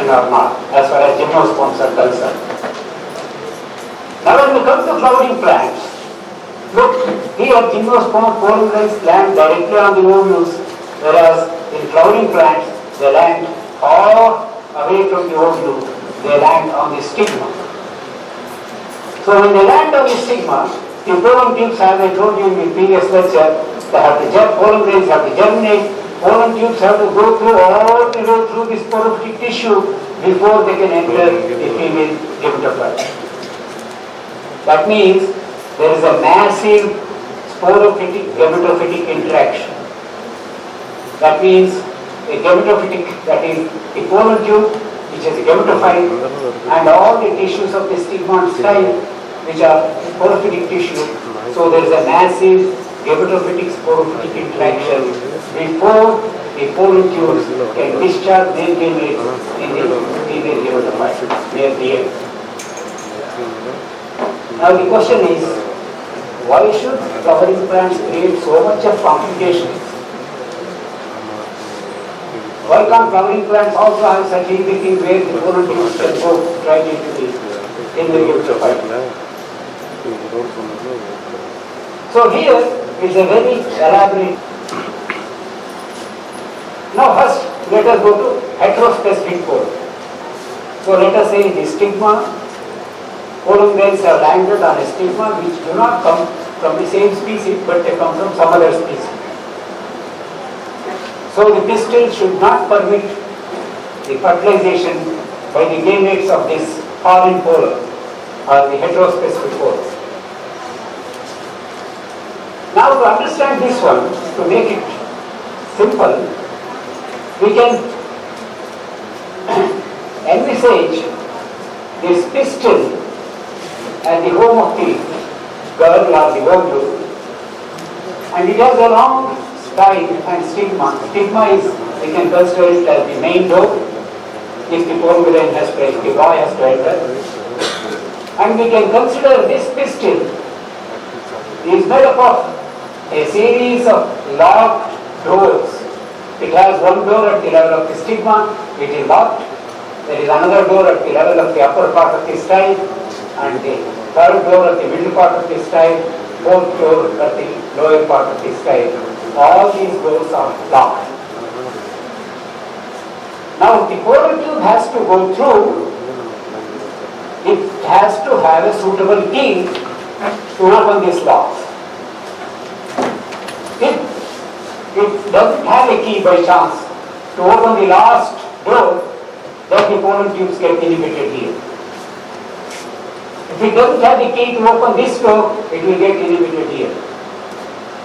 Or not, as far as gymnosperms are concerned. Now when we come to flowering plants, look, here gymnosperm pollen grains land directly on the ovules, whereas in flowering plants, they land far away from the ovule, they land on the stigma. So when they land on the stigma, the pollen tubes, as I told you in the previous lecture, they have to pollen grains have to germinate. Pollen tubes have to go through all the way through this sporophytic tissue before they can enter the female gametophyte. That means there is a massive sporophytic gametophytic interaction. That means a gametophytic, that is the pollen tube, which is a gametophyte, and all the tissues of the stigma and style, which are sporophytic tissue. So there is a massive gametophytic sporophytic interaction before the pollen tubes can discharge their gametes in the female gametophyte near the end. Now the question is, why should flowering plants create so much of complications? Why can't flowering plants also have such a thing where the pollen tubes can go right into the gametophyte? So here is a very elaborate. Now first let us go to heterospecific pollen. So let us say the stigma, pollen grains have landed on a stigma which do not come from the same species but they come from some other species. So the pistil should not permit the fertilization by the gametes of this foreign pollen or the heterospecific pollen. Now to understand this one, to make it simple, we can envisage this pistil as the home of the girl or the ovule, and it has a long style and stigma. Stigma is, we can consider it as the main door, if the pollen grain has to enter, the boy has to enter. And we can consider this pistil is made up of a series of locked doors. It has one door at the level of the stigma, it is locked. There is another door at the level of the upper part of the style, and the third door at the middle part of the style, fourth door at the lower part of the style. All these doors are locked. Now the pollen tube has to go through, it has to have a suitable key to open these locks. If it doesn't have a key by chance to open the last door, then the pollen tubes get inhibited here. If it doesn't have the key to open this door, it will get inhibited here.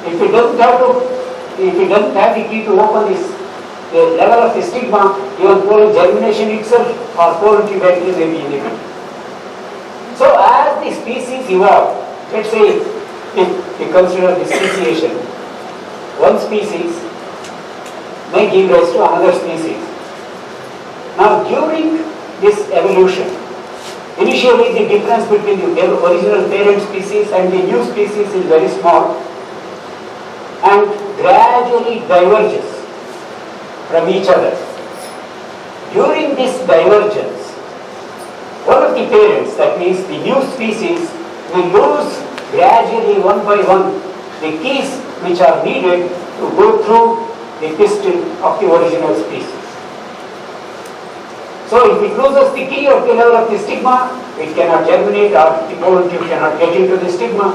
If it doesn't have the key to open this the level of the stigma, even pollen germination itself or pollen tube entry may be inhibited. So as the species evolve, let's say if we consider the speciation, one species may give rise to another species. Now during this evolution, initially the difference between the original parent species and the new species is very small and gradually diverges from each other. During this divergence, one of the parents, that means the new species, will lose gradually one by one the keys which are needed to go through the pistil of the original species. So if it loses the key at the level of the stigma, it cannot germinate or the pollen tube cannot get into the stigma.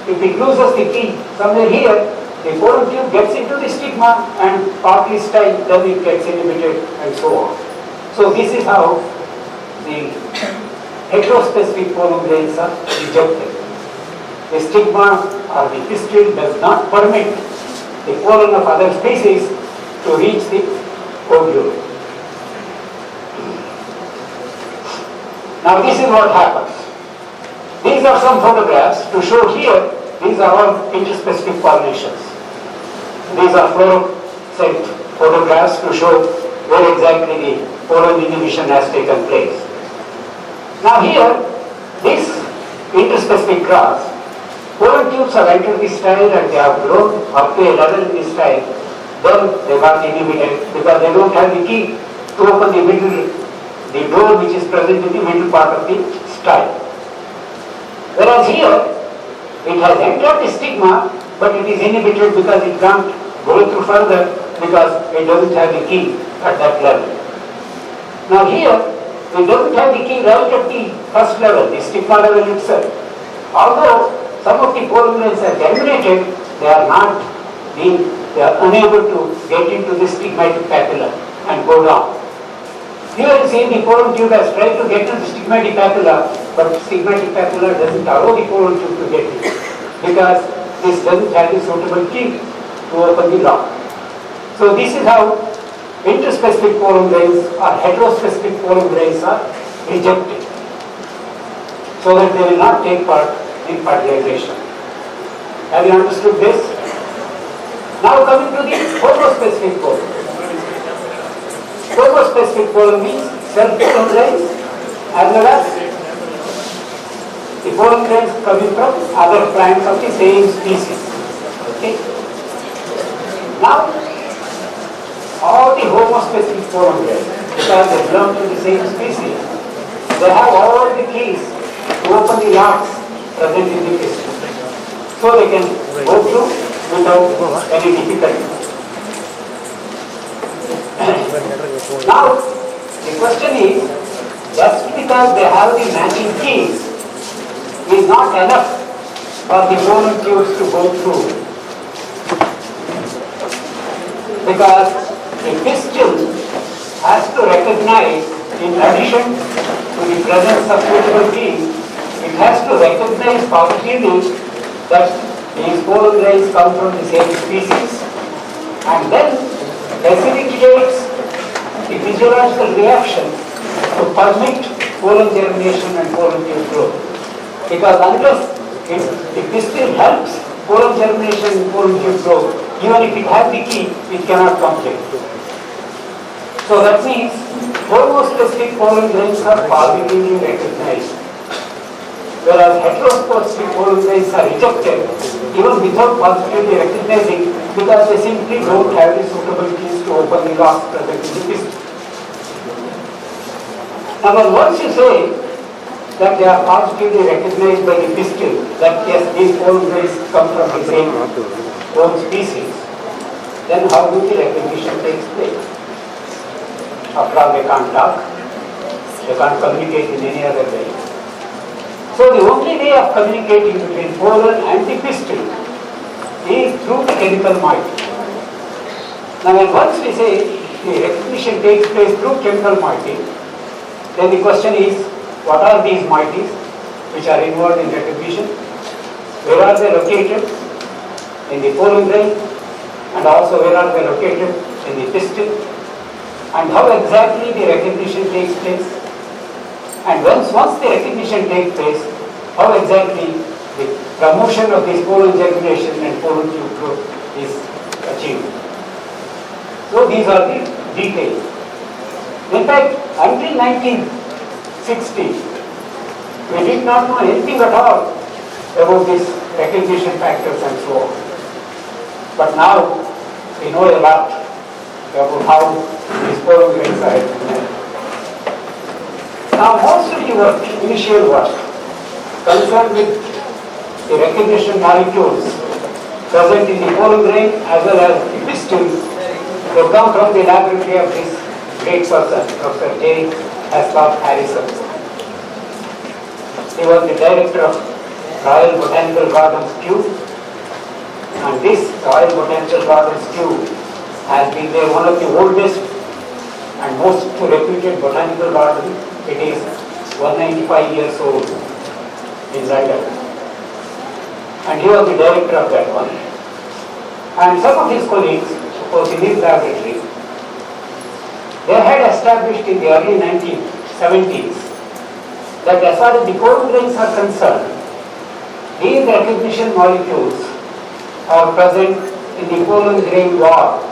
If it loses the key somewhere here, the pollen tube gets into the stigma and partly style, then it gets inhibited and so on. So this is how the heterospecific pollen grains are rejected. the stigma or the pistil does not permit the pollen of other species to reach the ovule. Now this is what happens. These are some photographs to show here, these are all interspecific pollinations. These are fluorescent photographs to show where exactly the pollen inhibition has taken place. Now here, this interspecific grass, pollen tubes have entered the style and they have grown up to a level in the style, then they got inhibited because they don't have the key to open the middle, the door which is present in the middle part of the style. Whereas here, it has entered the stigma, but it is inhibited because it can't go through further because it doesn't have the key at that level. Now here, it doesn't have the key right at the first level, the stigma level itself. Although some of the pollen grains are germinated, they are unable to get into the stigmatic papilla and go down. Here you see the pollen tube has tried to get into the stigmatic papilla, but the stigmatic papilla doesn't allow the pollen tube to get in because this doesn't have the suitable key to open the lock. So this is how interspecific pollen grains or heterospecific pollen grains are rejected, so that they will not take part in fertilization. Have you understood this? Now coming to the homospecific pollen. Homospecific pollen means self-pollen grains as well as the pollen grains coming from other plants of the same species. Okay. Now, all the homospecific pollen grains, because they belong to the same species, they have all the keys to open the locks present in the pistil, so they can go through without any difficulty. Now, the question is, just because they have the matching keys is not enough for the pollen tubes to go through, because the pistil has to recognize, in addition to the presence of suitable keys, it has to recognize positively that these pollen grains come from the same species, and then facilitates the physiological reaction to permit pollen germination and pollen tube growth. Because unless the pistil helps pollen germination and pollen tube growth, even if it has the key, it cannot complete. So that means homospecific pollen grains are positively recognized, whereas heterospecific pollen grains are rejected even without positively recognizing, because they simply don't have the suitable keys to open the locks present in the pistil. Now once you say that they are positively recognized by the pistil, that yes, these pollen grains come from the same own species, then how do the recognition take place? After all, they can't talk, they can't communicate in any other way. So the only way of communicating between pollen and the pistil is through the chemical moiety. Now once we say the recognition takes place through chemical moiety, then the question is, what are these moieties which are involved in recognition? Where are they located? In the pollen grain, and also where are they located in the pistil? And how exactly the recognition takes place? And once the recognition takes place, how exactly the promotion of this pollen germination and pollen tube growth is achieved? So these are the details. In fact, until 1960, we did not know anything at all about these recognition factors and so on. But now we know a lot about how these pollen grains are recognized. Now most of the work, initial work, concerned with the recognition molecules present in the pollen grain as well as the pistil, they come from the laboratory of this great person, Professor J. Harrison. He was the director of Royal Botanical Gardens, Kew, and this Royal Botanical Gardens, Kew has been there one of the oldest and most reputed botanical garden. It is 195 years old in London. and he was the director of that one. And some of his colleagues, of course, in his laboratory, they had established in the early 1970s that as far as the pollen grains are concerned, these recognition molecules are present in the pollen grain wall.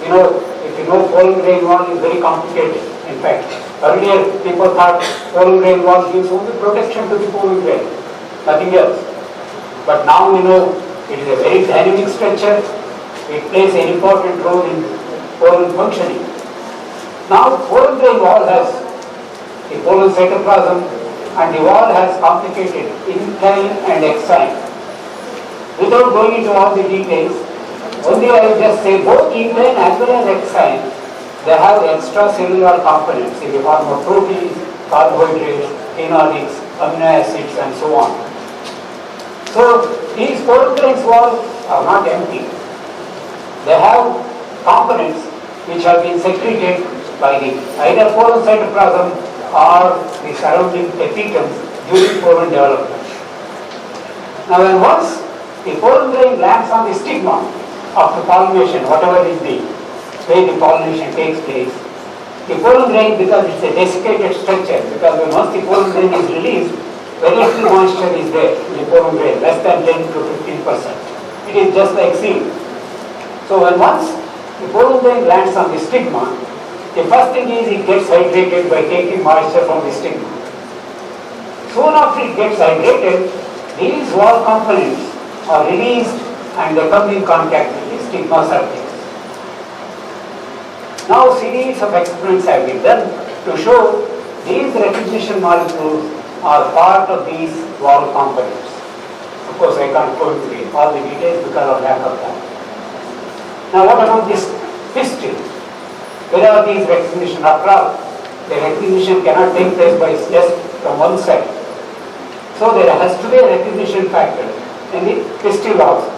You know, if you know, pollen grain wall is very complicated. In fact, earlier people thought pollen grain wall gives only protection to the pollen grain, nothing else. But now we know it is a very dynamic structure. It plays an important role in pollen functioning. Now, pollen grain wall has the pollen cytoplasm, and the wall has complicated intine and exine. Without going into all the details, only I will just say both intine as well as exine, they have extracellular components in the form of proteins, carbohydrates, phenolics, amino acids, and so on. So these pollen grains walls are not empty. They have components which have been secreted by the either pollen cytoplasm or the surrounding epitheliums during pollen development. Now, when once the pollen grain lands on the stigma after pollination, whatever is the way the pollination takes place, the pollen grain, because it's a desiccated structure, because when once the pollen grain is released, very little moisture is there in the pollen grain, less than 10 to 15%. It is just like seed. So when once the pollen grain lands on the stigma, the first thing is it gets hydrated by taking moisture from the stigma. Soon after it gets hydrated, these wall components are released and they come in contact with the stigma surface. Now series of experiments have been done to show these recognition molecules are part of these wall components. Of course, I can't go into all the details because of lack of time. Now what about this pistil? Where are these recognition? After all, the recognition cannot take place by just from one side. So there has to be a recognition factor in the pistil also.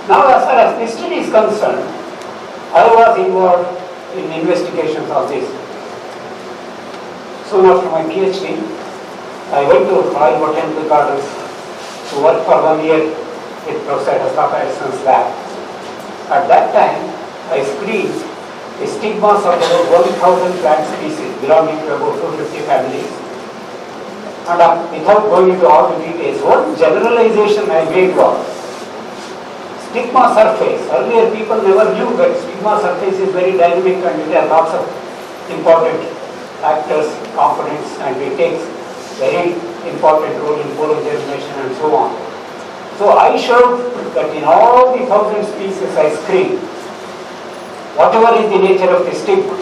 Now as far as pistil is concerned, I was involved in investigations of this. Soon after my PhD, I went to Royal Botanical Gardens to work for 1 year with Professor Mustafa Edison's lab. At that time, I screened the stigmas of about 1,000 plant species belonging to about 250 families. And without going into all the details, one generalization I made was stigma surface. Earlier people never knew that stigma surface is very dynamic and it has lots of important factors, components, and it takes very important role in pollen germination and so on. So I showed that in all the 1,000 species I screened, whatever is the nature of the stigma,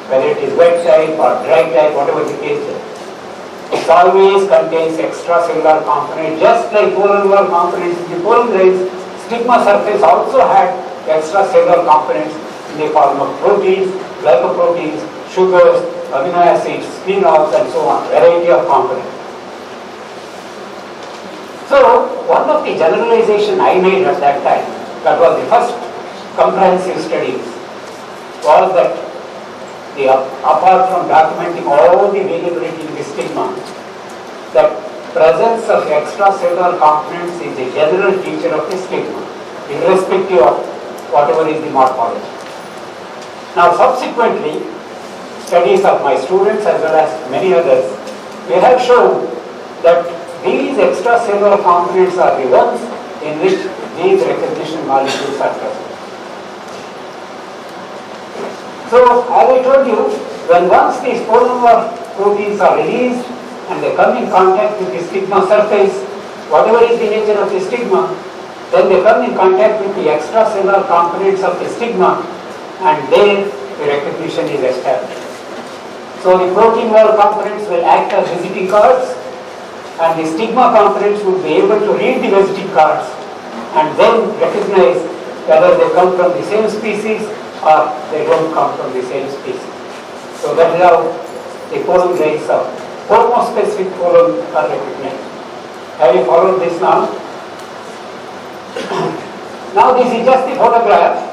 whether it is wet type or dry type, whatever the case is, it always contains extracellular component, just like pollen wall components in the pollen grains. Stigma surface also had extracellular components in the form of proteins, glycoproteins, sugars, amino acids, phenols, and so on, variety of components. So one of the generalization I made at that time, that was the first comprehensive studies, was that apart from documenting all the variability in the stigma, that presence of extracellular components is a general feature of the stigma, irrespective of whatever is the morphology. Now subsequently, studies of my students as well as many others, we have shown that these extracellular components are the ones in which these recognition molecules are present. So, as I told you, when once these pollen proteins are released and they come in contact with the stigma surface, whatever is the nature of the stigma, then they come in contact with the extracellular components of the stigma, and there the recognition is established. So the protein wall components will act as visiting cards, and the stigma components will be able to read the visiting cards and then recognize whether they come from the same species or they don't come from the same species. So that is how the pollen grains of hormospecific pollen are recognized. Have you followed this now? Now this is just the photograph.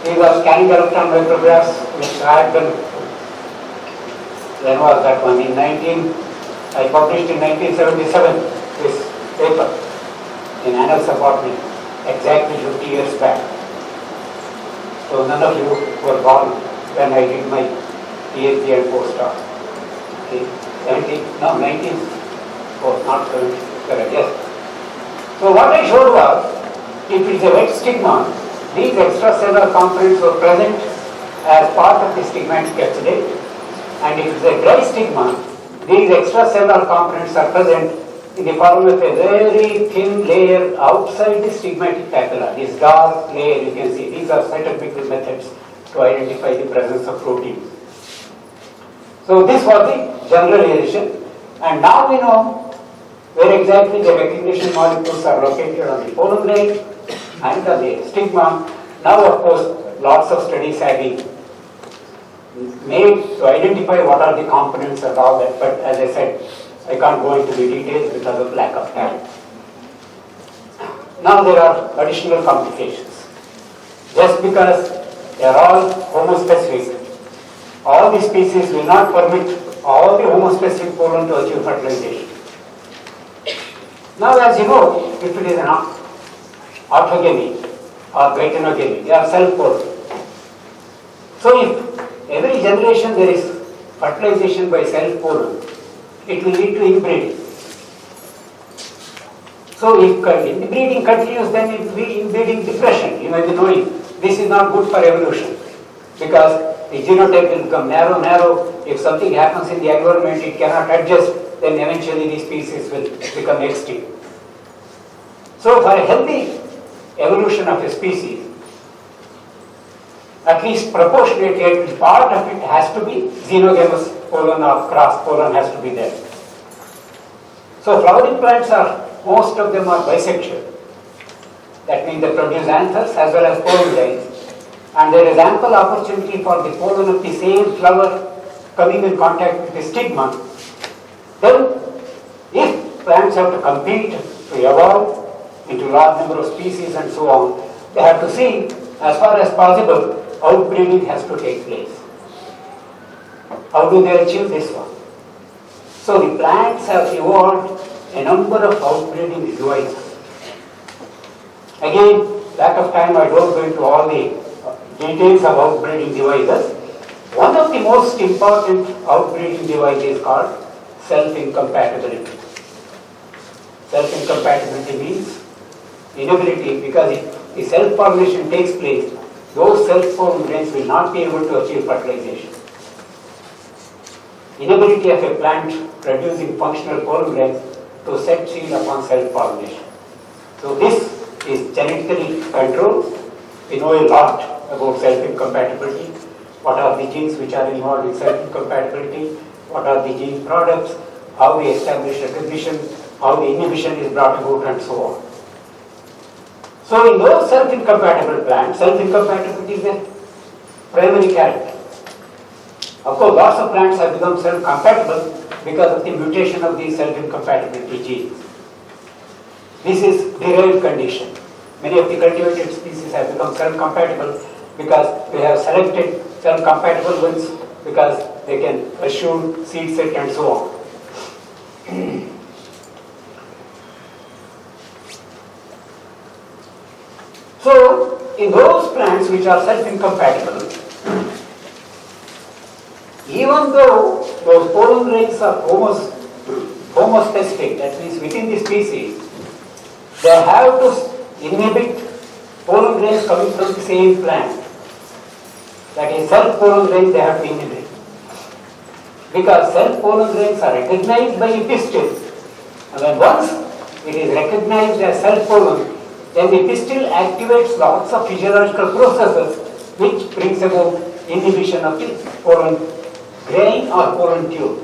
These are scanning electron micrographs which I had done. When was that one? I published in 1977 this paper in Annals of Botany exactly 50 years back. So none of you were born when I did my PhD and postdoc. Okay, 19, oh, not 70, correct, yes. So what I showed was, if it is a wet stigma, these extracellular components were present as part of the stigmatic capsule, and if it is a dry stigma, these extracellular components are present in the form of a very thin layer outside the stigmatic papilla. This dark layer you can see. These are cytochemical methods to identify the presence of proteins. So this was the generalization, and now we know where exactly the recognition molecules are located on the pollen grain and on the stigma. Now of course lots of studies have been made to identify what are the components and all that, but as I said, I can't go into the details because of lack of time. Now there are additional complications. Just because they are all homospecific, all the species will not permit all the homospecific pollen to achieve fertilization. Now as you know, if it is an autogamy or glycanogamy, they are self-pollen. So if every generation there is fertilization by self-pollen, it will lead to inbreeding. So if inbreeding continues, then it will be inbreeding depression. You may be knowing this is not good for evolution because the genotype will become narrow. If something happens in the environment, it cannot adjust, then eventually the species will become extinct. So for a healthy evolution of a species, at least proportionately, at least part of it has to be xenogamous pollen or cross pollen has to be there. So flowering plants are, most of them are bisexual. That means they produce anthers as well as pollen grains. And there is ample opportunity for the pollen of the same flower coming in contact with the stigma. Then, if plants have to compete to evolve into large number of species and so on, they have to see, as far as possible, outbreeding has to take place. How do they achieve this one? So the plants have evolved a number of outbreeding devices. Again, lack of time, I don't go into all the details of outbreeding devices. One of the most important outbreeding devices is called self-incompatibility. Self-incompatibility means inability, because if the self-pollination takes place, those self-pollen grains will not be able to achieve fertilization. Inability of a plant producing functional pollen grains to set seed upon self-pollination. So this is genetically controlled. We know a lot about self-incompatibility. What are the genes which are involved in self-incompatibility? What are the gene products? How we establish recognition? How the inhibition is brought about and so on. So in those self-incompatible plants, self-incompatibility is a primary character. Of course, lots of plants have become self-compatible because of the mutation of these self-incompatibility genes. This is derived condition. Many of the cultivated species have become self-compatible because they have selected self-compatible ones because they can assure seed set and so on. So, in those plants which are self-incompatible, even though those pollen grains are homospecific, that means within the species, they have to inhibit pollen grains coming from the same plant. That is, self-pollen grains they have to inhibit. Because self-pollen grains are recognized by a pistil. And when once it is recognized as self-pollen, then the pistil activates lots of physiological processes which brings about inhibition of the pollen grain or pollen tube.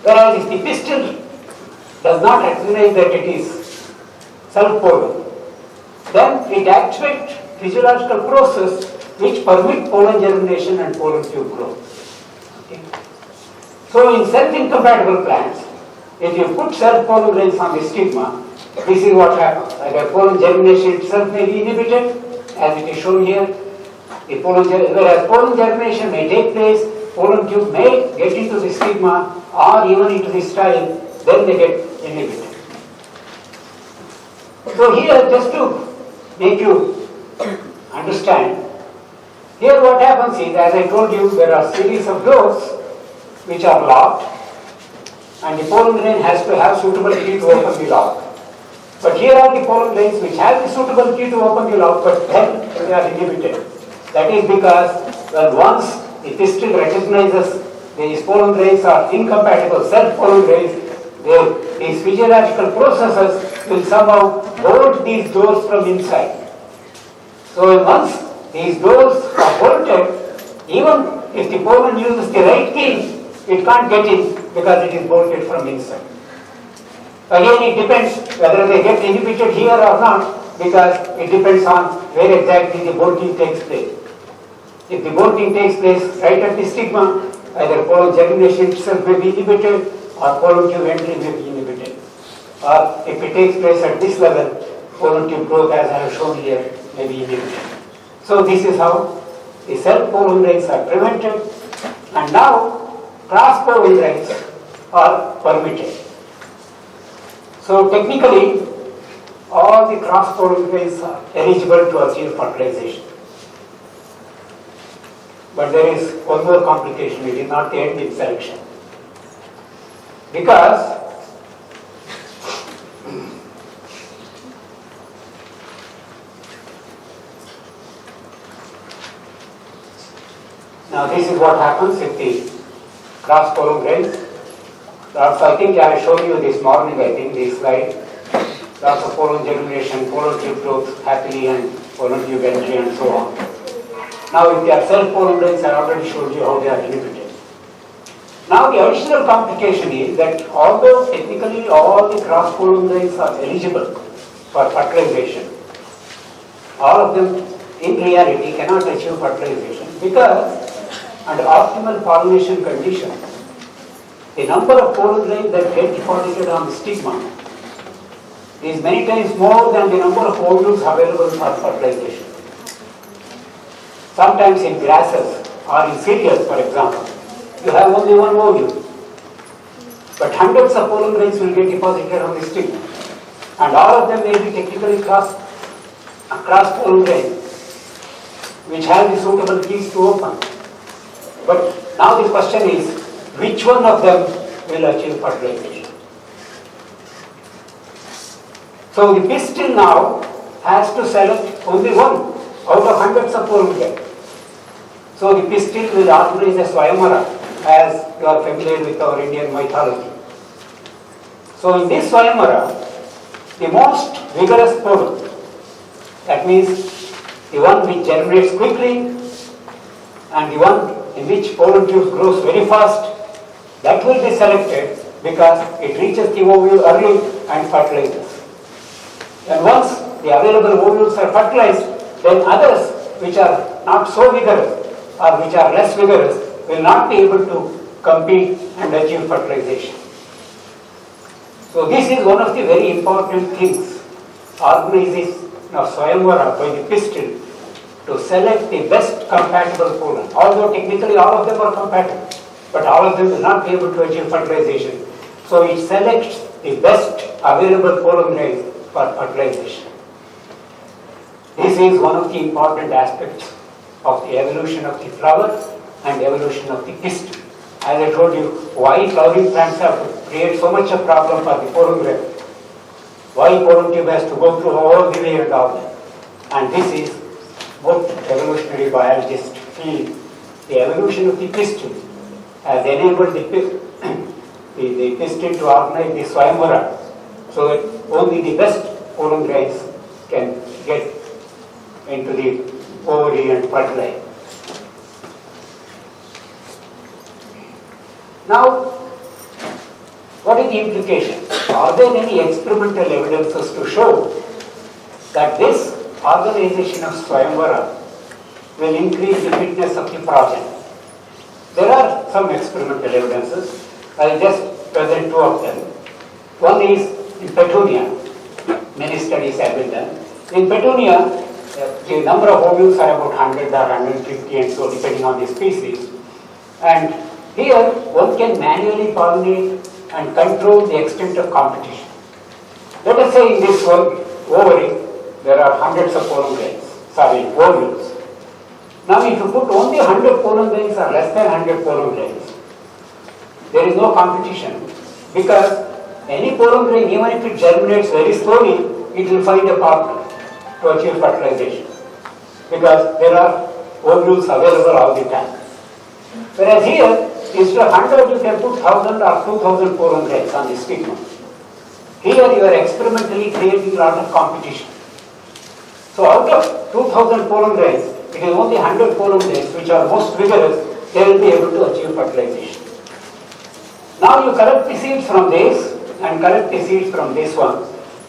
Whereas if the pistil does not recognize that it is self-pollen, then it activates physiological process which permit pollen germination and pollen tube growth. Okay. So in self-incompatible plants, if you put self-pollen grains on the stigma, this is what happens. Either pollen germination itself may be inhibited, as it is shown here. Whereas pollen germination may take place, pollen tube may get into the stigma or even into the style, then they get inhibited. So here, just to make you understand, here what happens is, as I told you, there are series of doors which are locked, and the pollen grain has to have suitable key to open the lock. But here are the pollen grains which have the suitable key to open the lock, but then they are inhibited. That is because, well, once the pistil recognizes these pollen grains are incompatible self-pollen grains, these physiological processes will somehow bolt these doors from inside. So once these doors are bolted, even if the pollen uses the right key, it can't get in because it is bolted from inside. Again, it depends whether they get inhibited here or not, because it depends on where exactly the bolting takes place. If the bolting takes place right at the stigma, either pollen germination itself may be inhibited or pollen tube entry may be inhibited. Or if it takes place at this level, pollen tube growth, as I have shown here, may be inhibited. So this is how the self-pollen grains are prevented, and now cross-pollen grains are permitted. So technically, all the cross-pollen grains are eligible to achieve fertilization. But there is one more complication, it is not the end in selection. Because now this is what happens with the cross-pollen grains. So I think I showed you this morning, I think, this slide. Lots of pollen germination, pollen tube growth happily, and pollen tube entry and so on. Now if they are self-pollen grains, I already showed you how they are inhibited. Now the additional complication is that although technically all the cross-pollen grains are eligible for fertilization, all of them in reality cannot achieve fertilization because under optimal pollination conditions, the number of pollen grains that get deposited on the stigma is many times more than the number of ovules available for fertilization. Sometimes in grasses or in cereals, for example, you have only one ovule, but hundreds of pollen grains will get deposited on the stigma, and all of them may be technically cross pollen grains, which have the suitable keys to open. But now the question is, which one of them will achieve fertilization? So the pistil now has to select only one out of hundreds of pollen grains. So the pistil will organize a Swayamvara, as you are familiar with our Indian mythology. So in this Swayamvara, the most vigorous pollen, that means the one which germinates quickly and the one in which pollen tube grows very fast, that will be selected because it reaches the ovule early and fertilizes. And once the available ovules are fertilized, then others which are not so vigorous or which are less vigorous will not be able to compete and achieve fertilization. So this is one of the very important things, organization of Swayamvara by the pistil to select the best compatible pollen. Although technically all of them are compatible, but all of them will not be able to achieve fertilization. So it selects the best available pollen grains for fertilization. This is one of the important aspects of the evolution of the flower and evolution of the pistil. As I told you, why flowering plants have to create so much of problem for the pollen grain. Why pollen tube has to go through all the way and all that. And this is what evolutionary biologists feel. The evolution of the pistil has enabled the pistil to organize the Swayamvara so that only the best pollen grains can get into the ovary and fertilize. Now, what is the implication? Are there any experimental evidences to show that this organization of Swayamvara will increase the fitness of the progeny? There are some experimental evidences. I will just present two of them. One is in petunia. Many studies have been done. In petunia, the number of ovules are about 100 or 150 and so depending on the species. And here one can manually pollinate and control the extent of competition. Let us say in this one ovary, there are hundreds of pollen grains, ovules. Now if you put only 100 pollen grains or less than 100 pollen grains, there is no competition, because any pollen grain, even if it germinates very slowly, it will find a partner to achieve fertilization, because there are ovules available all the time. Whereas here, instead of 100, you can put 1000 or 2000 pollen grains on the stigma. Here you are experimentally creating a lot of competition. So out of 2000 pollen grains, it is only 100 pollen grains which are most vigorous, they will be able to achieve fertilization. Now you collect the seeds from this and collect the seeds from this one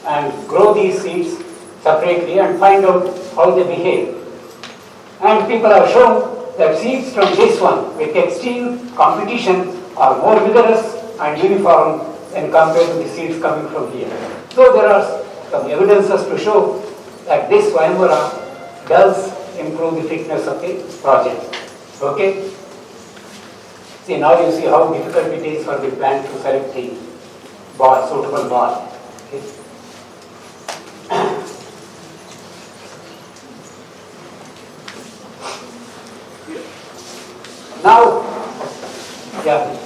and grow these seeds separately and find out how they behave. And people have shown that seeds from this one with extreme competition are more vigorous and uniform when compared to the seeds coming from here. So there are some evidences to show that this Swayamvara does improve the fitness of the project. Okay? See, now you see how difficult it is for the plant to select the ball, suitable ball. Okay? Now, yeah,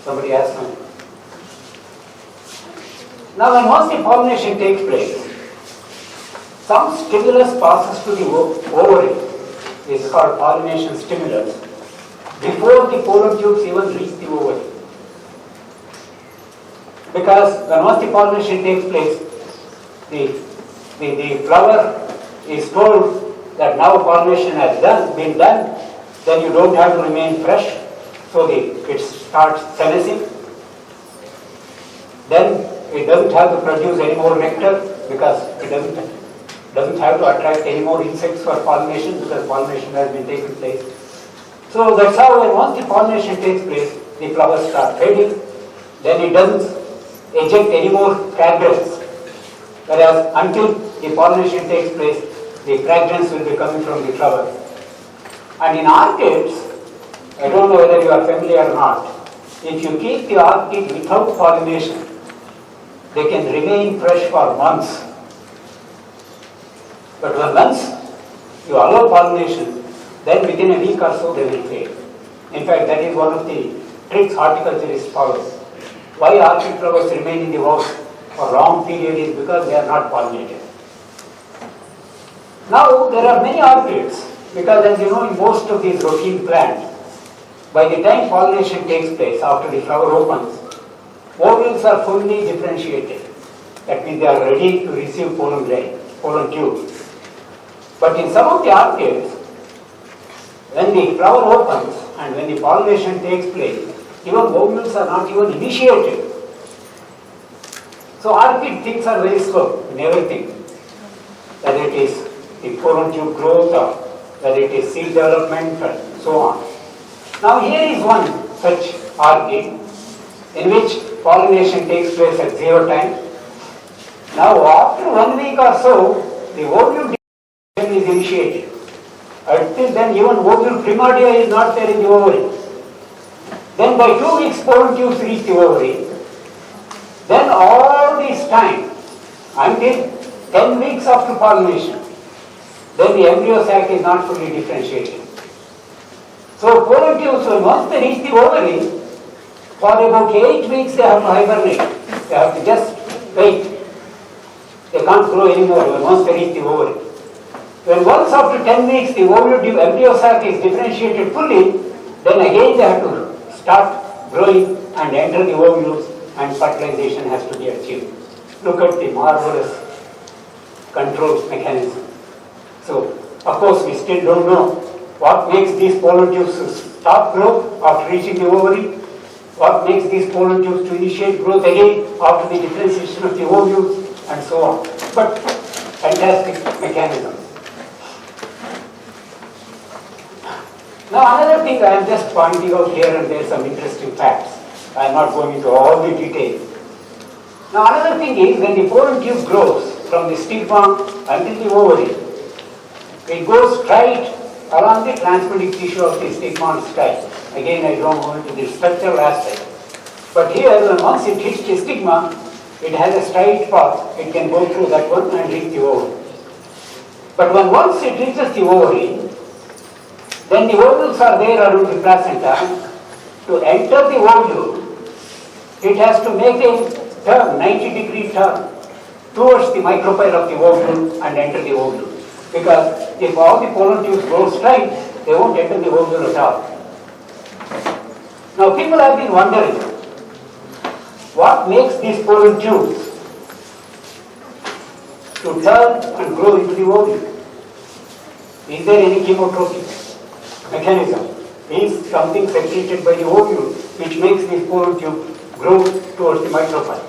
somebody asked me. Now, when once the pollination takes place, some stimulus passes to the ovary. This is called pollination stimulus, before the pollen tubes even reach the ovary. Because when once the pollination takes place, the flower is told that now pollination has been done, then you don't have to remain fresh, so it starts senescing. Then it doesn't have to produce any more nectar, because it doesn't have to attract any more insects for pollination, because pollination has been taking place. So that's how when once the pollination takes place, the flowers start fading, then it doesn't eject any more fragrance. Whereas until the pollination takes place, the fragrance will be coming from the flower. And in orchids, I don't know whether you are familiar or not, if you keep the orchid without pollination, they can remain fresh for months. But once you allow pollination, then within a week or so they will fade. In fact, that is one of the tricks horticulturists follow. Why orchid flowers remain in the house for long period is because they are not pollinated. Now there are many orchids, because as you know, in most of these routine plants, by the time pollination takes place, after the flower opens, ovules are fully differentiated. That means they are ready to receive pollen tubes. But in some of the orchids, when the flower opens and when the pollination takes place, even ovules are not even initiated. So orchid things are very slow in everything, whether it is the pollen tube growth or whether it is seed development and so on. Now here is one such orchid in which pollination takes place at 0 time. Now after 1 week or so, the ovule is initiated. Until then even ovule primordia is not there in the ovary. Then by 2 weeks pollen tubes reach the ovary. Then all this time until 10 weeks after pollination, then the embryo sac is not fully differentiated. So pollen tubes, once they reach the ovary, for about 8 weeks they have to hibernate. They have to just wait. They can't grow anymore once they reach the ovary. When once after 10 weeks the embryo sac is differentiated fully, then again they have to start growing and enter the ovules, and fertilization has to be achieved. Look at the marvelous control mechanism. So, of course, we still don't know what makes these pollen tubes stop growth after reaching the ovary, what makes these pollen tubes to initiate growth again after the differentiation of the ovules, and so on. But fantastic mechanism. Now another thing I am just pointing out here, and there are some interesting facts. I am not going into all the details. Now another thing is, when the pollen tube grows from the stigma until the ovary, it goes straight along the transmitting tissue of the stigma and style. Again, I don't go into the structural aspect. But here, once it hits the stigma, it has a straight path, it can go through that one and reach the ovary. But once it reaches the ovary, then the ovules are there around the placenta. To enter the ovule, it has to make a turn, 90-degree turn, towards the micropyle of the ovule and enter the ovule. Because if all the pollen tubes go straight, they won't enter the ovule at all. Now people have been wondering, what makes these pollen tubes to turn and grow into the ovule? Is there any chemotropic mechanism? Is something secreted by the ovule which makes this pollen tube grow towards the micropyle?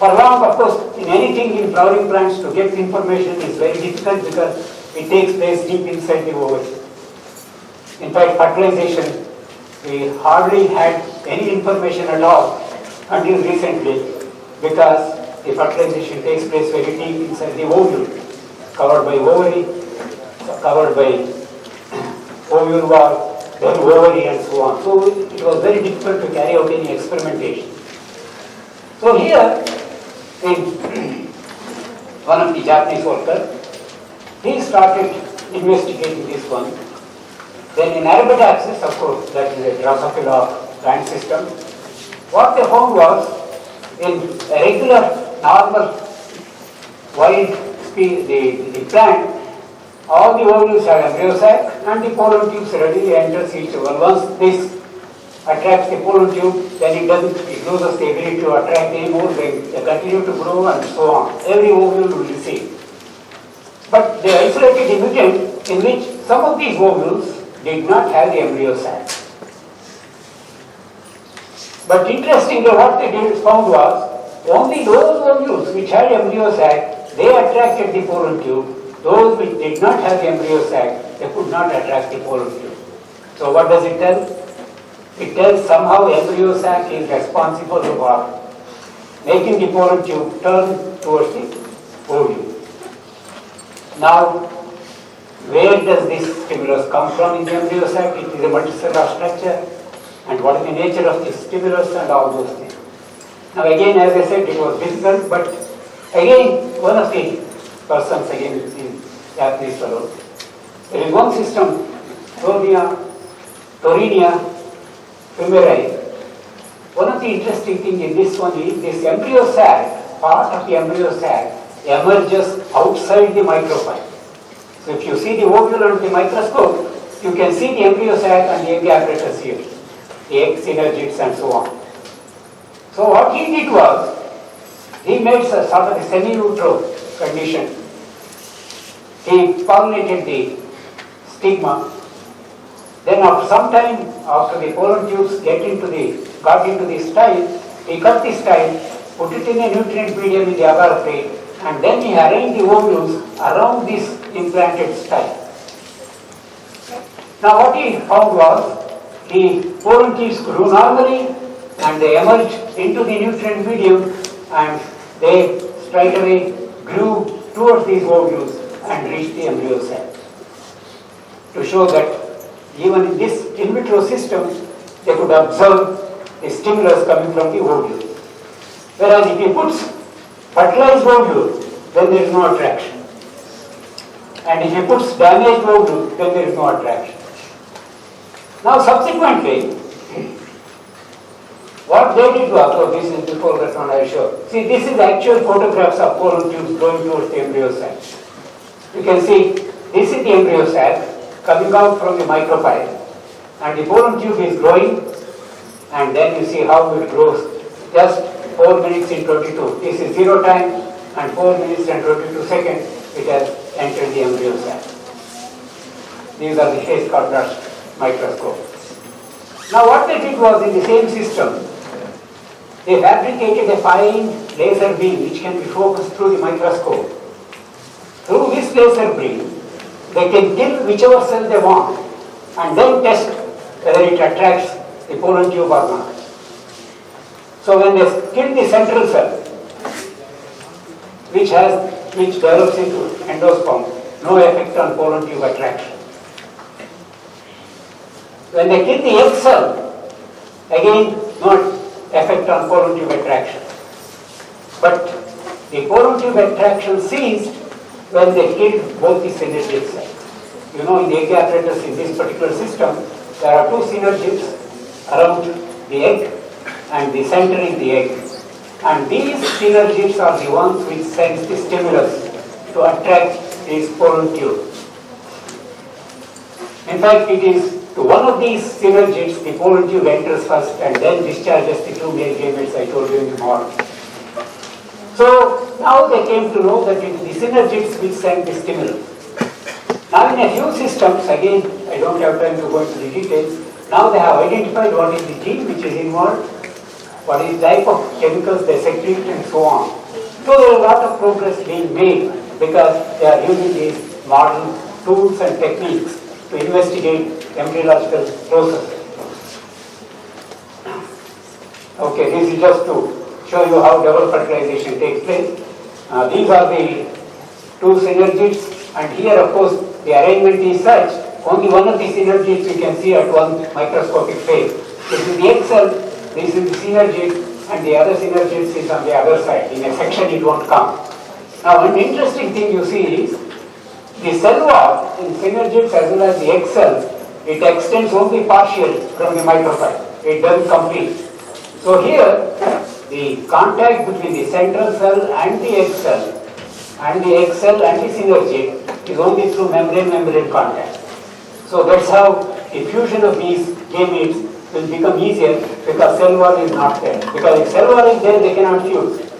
For long, of course, in anything in flowering plants, to get information is very difficult because it takes place deep inside the ovary. In fact, fertilization, we hardly had any information at all until recently, because the fertilization takes place very deep inside the ovule, covered by ovary, covered by ovule wall, then ovary and so on. So it was very difficult to carry out any experimentation. So here, in one of the Japanese workers, he started investigating this one. Then in Arabidopsis, of course, that is a Drosophila plant system, what they found was, in a regular, normal, wild the plant, all the ovules have embryo sac and the pollen tubes readily enters each one. Once this attracts the pollen tube, then it loses the ability to attract anymore, they continue to grow and so on. Every ovule will receive. But they isolated a mutant in which some of these ovules did not have the embryo sac. But interestingly, what they found was, only those ovules which had embryo sac, they attracted the pollen tube. Those which did not have the embryo sac, they could not attract the pollen tube. So what does it tell? It tells somehow embryo sac is responsible for making the pollen tube turn towards the ovule. Now, where does this stimulus come from in the embryo sac? It is a multicellular structure. And what is the nature of the stimulus and all those things. Now again, as I said, it was difficult, but again, one of the persons, again, is Japanese fellow. There is one system, Torinia femerae. One of the interesting things in this one is this embryo sac, part of the embryo sac, emerges outside the micropyle. So if you see the ovule under the microscope, you can see the embryo sac and the egg apparatus here, the egg synergids and so on. So what he did was, he made a sort of a semi-utero condition. He pollinated the stigma. Then after some time, after the pollen tubes got into the style, he cut the style, put it in a nutrient medium in the agar plate, and then he arranged the ovules around this implanted style. Now what he found was, the pollen tubes grew normally and they emerged into the nutrient medium and they straight away grew towards these ovules and reached the embryo sac. To show that even in this in vitro system, they could observe the stimulus coming from the ovule. Whereas if you put fertilized ovule, then there is no attraction. And if you put damaged ovule, then there is no attraction. Now subsequently, what they did was, oh, this is before that one I showed. See, this is actual photographs of pollen tubes going towards the embryo sac. You can see, this is the embryo sac coming out from the micropyle, and the pollen tube is growing, and then you see how it grows. Just 4 minutes in 22. This is 0 time, and 4 minutes and 22 seconds, it has entered the embryo sac. These are the phase contrast microscope. Now what they did was, in the same system, they fabricated a fine laser beam which can be focused through the microscope. Through this laser beam, they can kill whichever cell they want and then test whether it attracts the pollen tube or not. So when they kill the central cell, which develops into endosperm, no effect on pollen tube attraction. When they kill the egg cell, again no effect on pollen tube attraction. But the pollen tube attraction ceased when they killed both the synergid cells. You know, in the egg apparatus in this particular system, there are two synergids around the egg and the center in the egg. And these synergids are the ones which sends the stimulus to attract these pollen tube. In fact, it is to one of these synergids the pollen tube enters first and then discharges the two male gametes I told you in the morning. So now they came to know that it is the synergids which send the stimulus. Now in a few systems, again I don't have time to go into the details, now they have identified what is the gene which is involved, what is the type of chemicals they secrete and so on. So there is a lot of progress being made because they are using these modern tools and techniques to investigate embryological processes. Okay, this is just to show you how double fertilization takes place. These are the two synergids, and here of course the arrangement is such, only one of the synergids you can see at one microscopic phase. This is the egg cell, this is the synergid, and the other synergid is on the other side. In a section it won't come. Now one interesting thing you see is, the cell wall in synergids as well as the egg cells, it extends only partially from the micropyle. It doesn't complete. So here, the contact between the central cell and the egg cell and the egg cell and the synergid is only through membrane contact. So that's how the fusion of these gametes will become easier because cell wall is not there. Because if cell wall is there, they cannot fuse.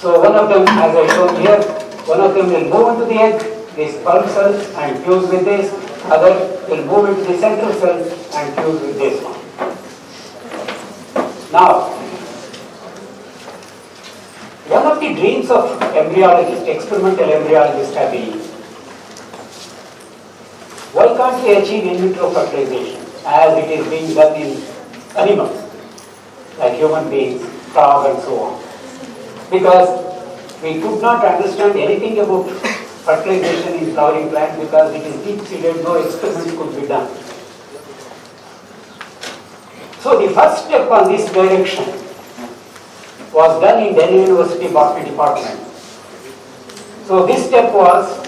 So one of them, as I showed here, one of them will move into the egg, this pulp cell, and fuse with this. Other will move into the central cell and fuse with this one. Now, one of the dreams of embryologists, experimental embryologists have been, why can't we achieve in vitro fertilization as it is being done in animals, like human beings, frog and so on? Because we could not understand anything about fertilization in flowering plant because it is deep-seated, no experiments could be done. So the first step on this direction was done in Delhi University Botany Department. So this step was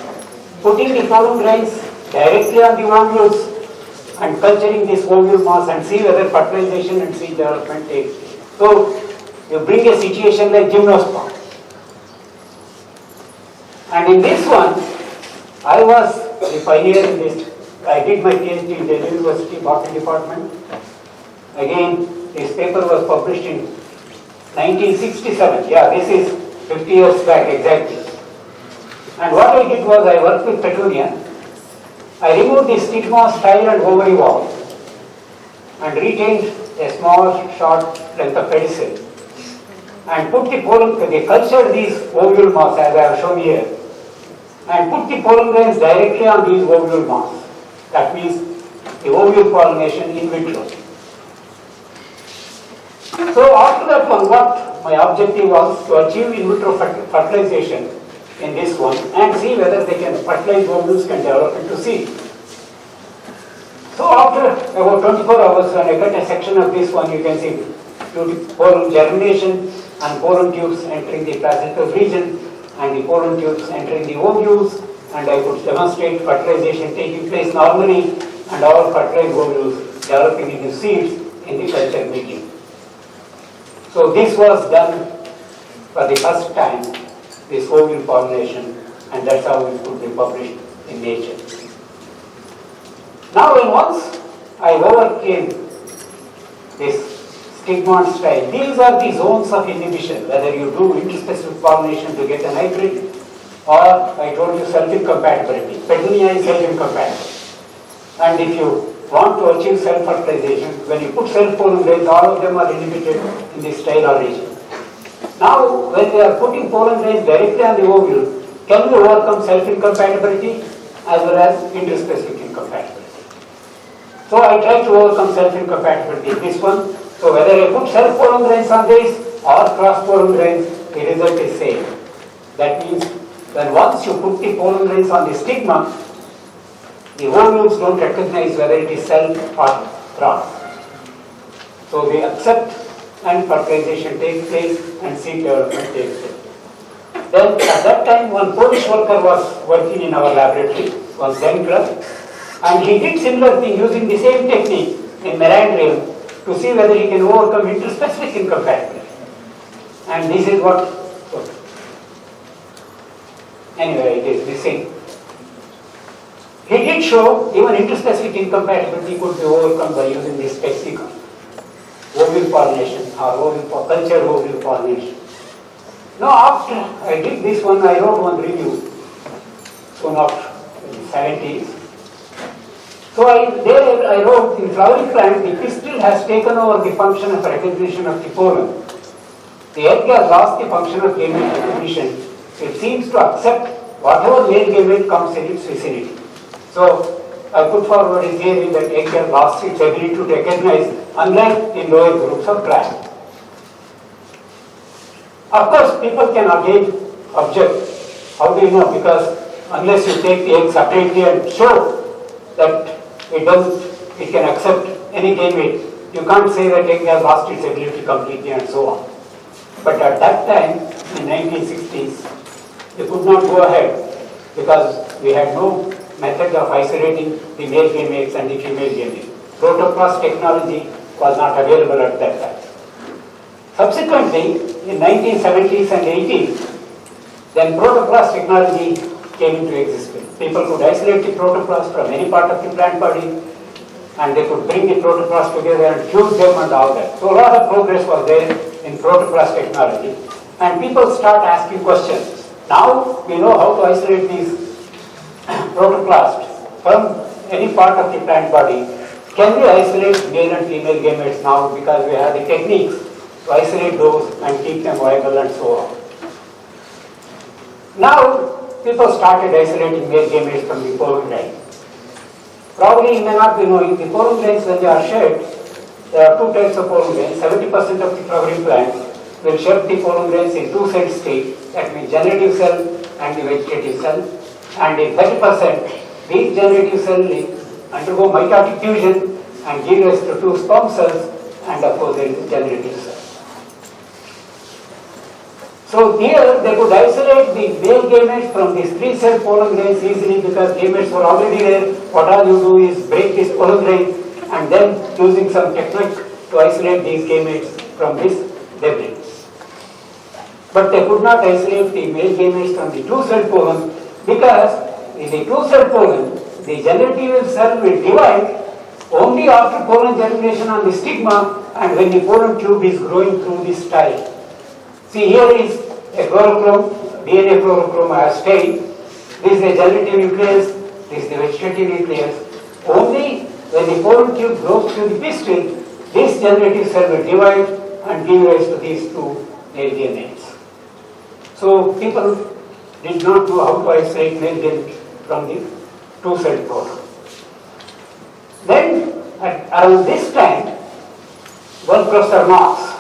putting the pollen grains directly on the ovules and culturing this ovule mass and see whether fertilization and seed development takes place. So you bring a situation like gymnosperm. And in this one, I was the pioneer in this. I did my PhD in Delhi University Botany Department. Again, this paper was published in 1967. Yeah, this is 50 years back exactly. And what I did was I worked with petunia. I removed the stigma, style and ovary wall and retained a small short length of pedicel and put the pollen, they cultured these ovule mass as I have shown here and put the pollen grains directly on these ovule mass. That means the ovule pollination in vitro. So after that one, what my objective was to achieve in vitro fertilization in this one and see whether they can fertilize ovules can develop into seed. So after about 24 hours when I cut a section of this one, you can see pollen germination and pollen tubes entering the placental region and the pollen tubes entering the ovules, and I could demonstrate fertilization taking place normally and all fertilized ovules developing into seeds in the culture medium. So this was done for the first time, this ovule pollination, and that's how it could be published in Nature. Now when once I overcame this stigma style, these are the zones of inhibition, whether you do interspecific pollination to get an hybrid or I told you self-incompatibility. Petunia is self-incompatible. And if you want to achieve self-fertilization, when you put self-pollen grains, all of them are inhibited in this style or region. Now, when they are putting pollen grains directly on the ovule, can we overcome self-incompatibility as well as interspecific incompatibility? So I try to overcome self-incompatibility in this one. So whether I put self-pollen grains on this or cross-pollen grains, the result is same. That means when once you put the pollen grains on the stigma, the ovules don't recognize whether it is self or cross. So they accept and fertilization takes place and seed development takes place. Then at that time one Polish worker was working in our laboratory, was Nehru, and he did similar thing using the same technique in marine realm to see whether he can overcome interspecific incompatibility. And this is what, anyway, it is missing. He did show even interspecific incompatibility could be overcome by using this technique of ovule pollination or culture ovule pollination. Now after I did this one, I wrote one review soon after in the 70s. So there I wrote, in flowering plant, the pistil has taken over the function of recognition of the pollen. The egg has lost the function of gamete recognition. It seems to accept whatever male gamete comes in its vicinity. So I put forward a theory that egg has lost its ability to recognize, unlike in lower groups of plants. Of course, people can again object. How do you know? Because unless you take the egg separately and show that it can accept any gamete, you can't say that egg has lost its ability completely and so on. But at that time, in 1960s, they could not go ahead because we had no method of isolating the male gametes and the female gametes. Protoplast technology was not available at that time. Subsequently, in 1970s and 80s, then protoplast technology came into existence. People could isolate the protoplast from any part of the plant body, and they could bring the protoplast together and fuse them and all that. So a lot of progress was there in protoplast technology, and people start asking questions. Now we know how to isolate these protoplasts from any part of the plant body. Can we isolate male and female gametes now, because we have the techniques to isolate those and keep them viable and so on. Now people started isolating male gametes from the pollen grain. Probably you may not be knowing, the pollen grains when they are shed, there are two types of pollen grains. 70% of the flowering plants will shed the pollen grains in two-cell state, that means generative cell and the vegetative cell. And in 30%, these generative cells undergo mitotic fusion and give rise to two sperm cells, and of course there is a generative cell. So here they could isolate the male gametes from these three-cell pollen grains easily, because gametes were already there. What all you do is break this pollen grain and then using some technique to isolate these gametes from this debris. But they could not isolate the male gametes from the two-cell pollen, because in the two-cell pollen, the generative cell will divide only after pollen germination on the stigma and when the pollen tube is growing through the style. See, here is a chlorochrome, DNA chlorochrome I have stained. This is the generative nucleus, this is the vegetative nucleus. Only when the pollen tube grows through the pistil, this generative cell will divide and give rise to these two male gametes. So people did not know how to isolate male gamete from the two-celled pollen. Then, around this time, one Professor Knox,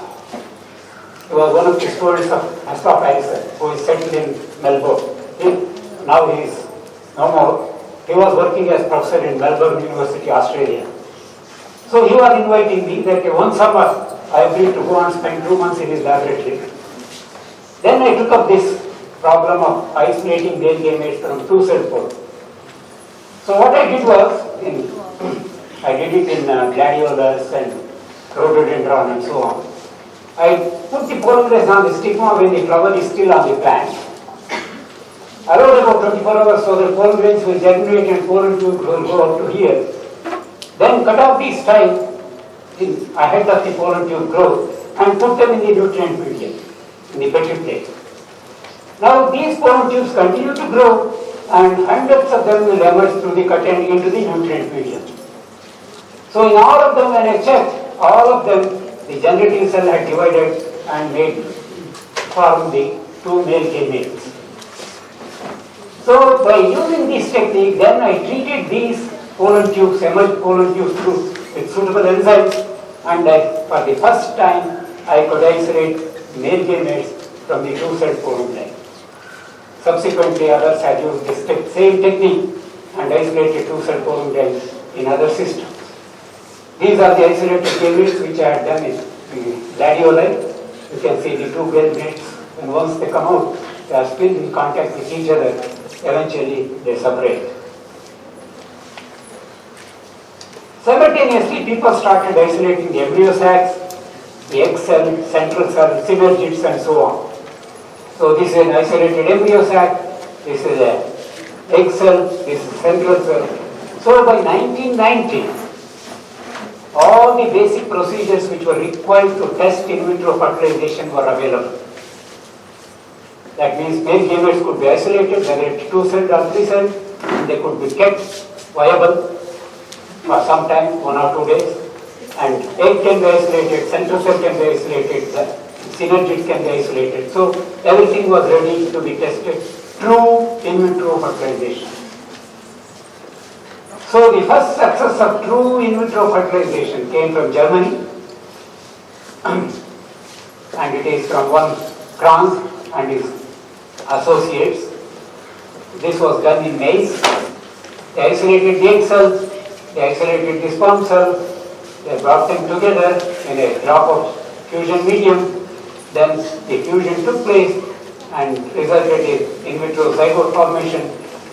he was one of the students of Ascap Harrison, who is settled in Melbourne. Now he is no more. He was working as professor in Melbourne University, Australia. So he was inviting me that one summer I agreed to go and spend 2 months in his laboratory. Then I took up this problem of isolating male gametes from two-cell pollen. So what I did was, I did it in gladiolus and rhododendron and so on. I put the pollen grains on the stigma when the flower is still on the plant. Allowed about 24 hours so the pollen grains will germinate and pollen tube will go up to here. Then cut off the style ahead of the pollen tube growth and put them in the nutrient medium, in the petri plate. Now these pollen tubes continue to grow and hundreds of them will emerge through the cut end into the nutrient medium. So in all of them, when I checked, all of them, the generative cell had divided and formed the two male gametes. So by using this technique, then I treated these pollen tubes, emerged pollen tubes through with suitable enzymes, and for the first time I could isolate male gametes from the two-celled pollen grain. Subsequently, others had used this same technique and isolated two-celled pollen grains in other systems. These are the isolated gametes which I had done in gladioli, you can see the two gametes, and once they come out, they are still in contact with each other, eventually they separate. Simultaneously, people started isolating the embryo sacs, the egg cell, central cell, synergids, and so on. So this is an isolated embryo sac, this is an egg cell, this is central cell. So by 1990, all the basic procedures which were required to test in vitro fertilization were available. That means male gametes could be isolated, whether it's 2-celled or 3-celled, and they could be kept viable for some time, 1 or 2 days. And egg can be isolated, central cell can be isolated, the synergid can be isolated. So everything was ready to be tested through in vitro fertilization. So the first success of true in vitro fertilization came from Germany, and it is from one Kranz and his associates. This was done in maize. They isolated the egg cells, they isolated the sperm cells, they brought them together in a drop of fusion medium. Then the fusion took place and resulted in vitro zygote formation,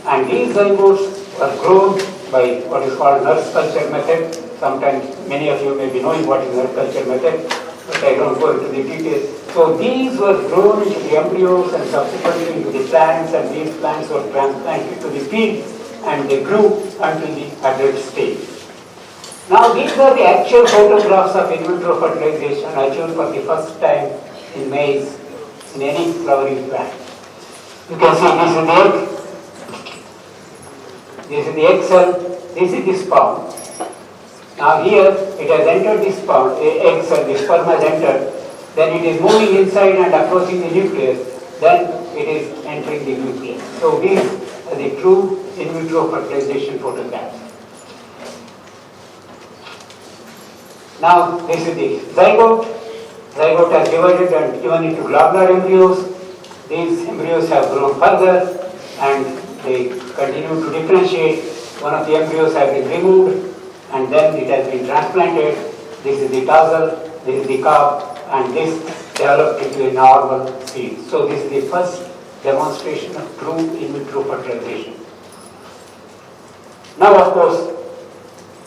and these zygotes were grown by what is called nurse culture method. Sometimes many of you may be knowing what is nurse culture method, but I don't go into the details. So these were grown into the embryos and subsequently into the plants, and these plants were transplanted to the field and they grew until the adult stage. Now these are the actual photographs of in vitro fertilization achieved for the first time in maize in any flowering plant. You can see this is the egg, this is the egg cell, this is the sperm. Now here it has entered the sperm, egg cell, the sperm has entered, then it is moving inside and approaching the nucleus, then it is entering the nucleus. So these are the true in vitro fertilization photographs. Now this is the zygote. Zygote has divided and given into globular embryos. These embryos have grown further and they continue to differentiate. One of the embryos has been removed and then it has been transplanted. This is the tarsal, this is the carp, and this developed into a normal seed. So this is the first demonstration of true in vitro fertilization. Now of course,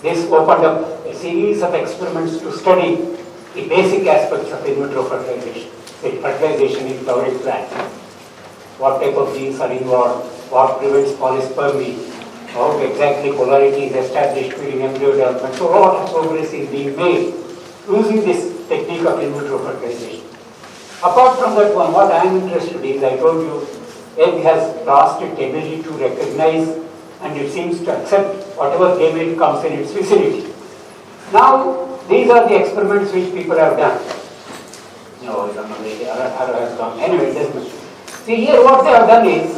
this opened up a series of experiments to study the basic aspects of in vitro fertilization, fertilization in flowering plants. What type of genes are involved, what prevents polyspermy, how exactly polarity is established during embryo development. So a lot of progress is being made using this technique of in vitro fertilization. Apart from that one, what I am interested in, I told you, egg has lost its ability to recognize and it seems to accept whatever gamete comes in its vicinity. Now, these are the experiments which people have done. No, I don't know where the arrow has gone. Anyway, it doesn't. See here what they have done is,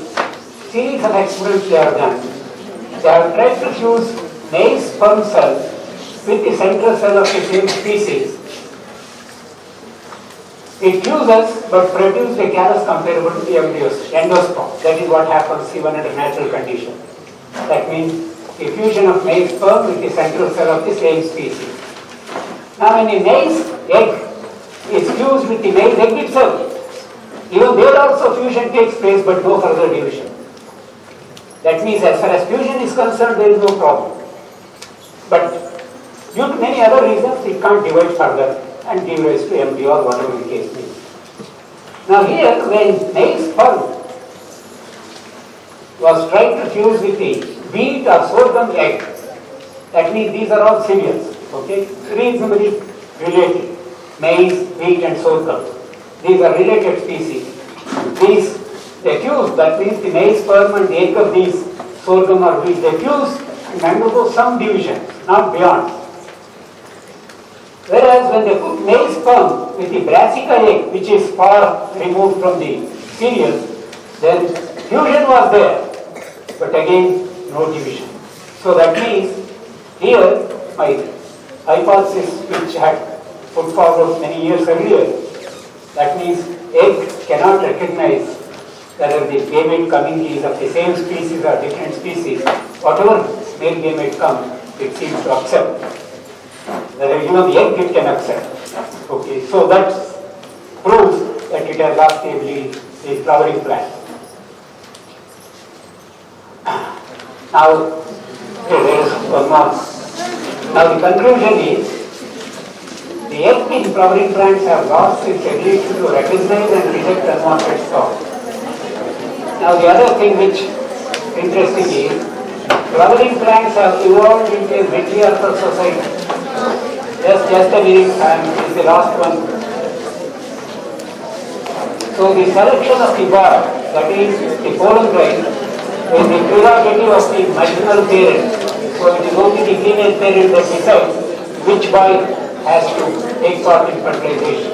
series of experiments they have done. They have tried to fuse maize sperm cell with the central cell of the same species. It fuses but produces a callus comparable to the endosperm. That is what happens even under natural conditions. That means the fusion of maize sperm with the central cell of the same species. Now when a maize egg is fused with the maize egg itself, even there also fusion takes place but no further division. That means as far as fusion is concerned, there is no problem. But due to many other reasons, it can't divide further and give rise to embryo or whatever the case may be. Now here, when maize sperm was tried to fuse with the wheat or sorghum egg, that means these are all cereals, okay, reasonably related. Maize, wheat and sorghum. These are related species. These, they fuse, that means the maize sperm and the egg of these sorghum or wheat, they fuse and undergo some division, not beyond. Whereas when they put maize sperm with the brassica egg, which is far removed from the cereal, then fusion was there, but again no division. So that means here my hypothesis which I had put forward many years earlier, that means egg cannot recognize whether the gamete coming is of the same species or different species. Whatever male gamete comes, it seems to accept. Whether even the egg it can accept. Okay, so that proves that it has got the flowering plant. Now, okay, there is one more. Now the conclusion is, the egg in flowering plants have lost its ability to recognize and reject unwanted thoughts. Now the other thing which is interesting is, flowering plants have evolved into a matriarchal society. Just a minute, is the last one. So the selection of the bud, that is the pollen grain, is the prerogative of the maternal parent. So it is only the female parent that decides which boy has to take part in fertilization.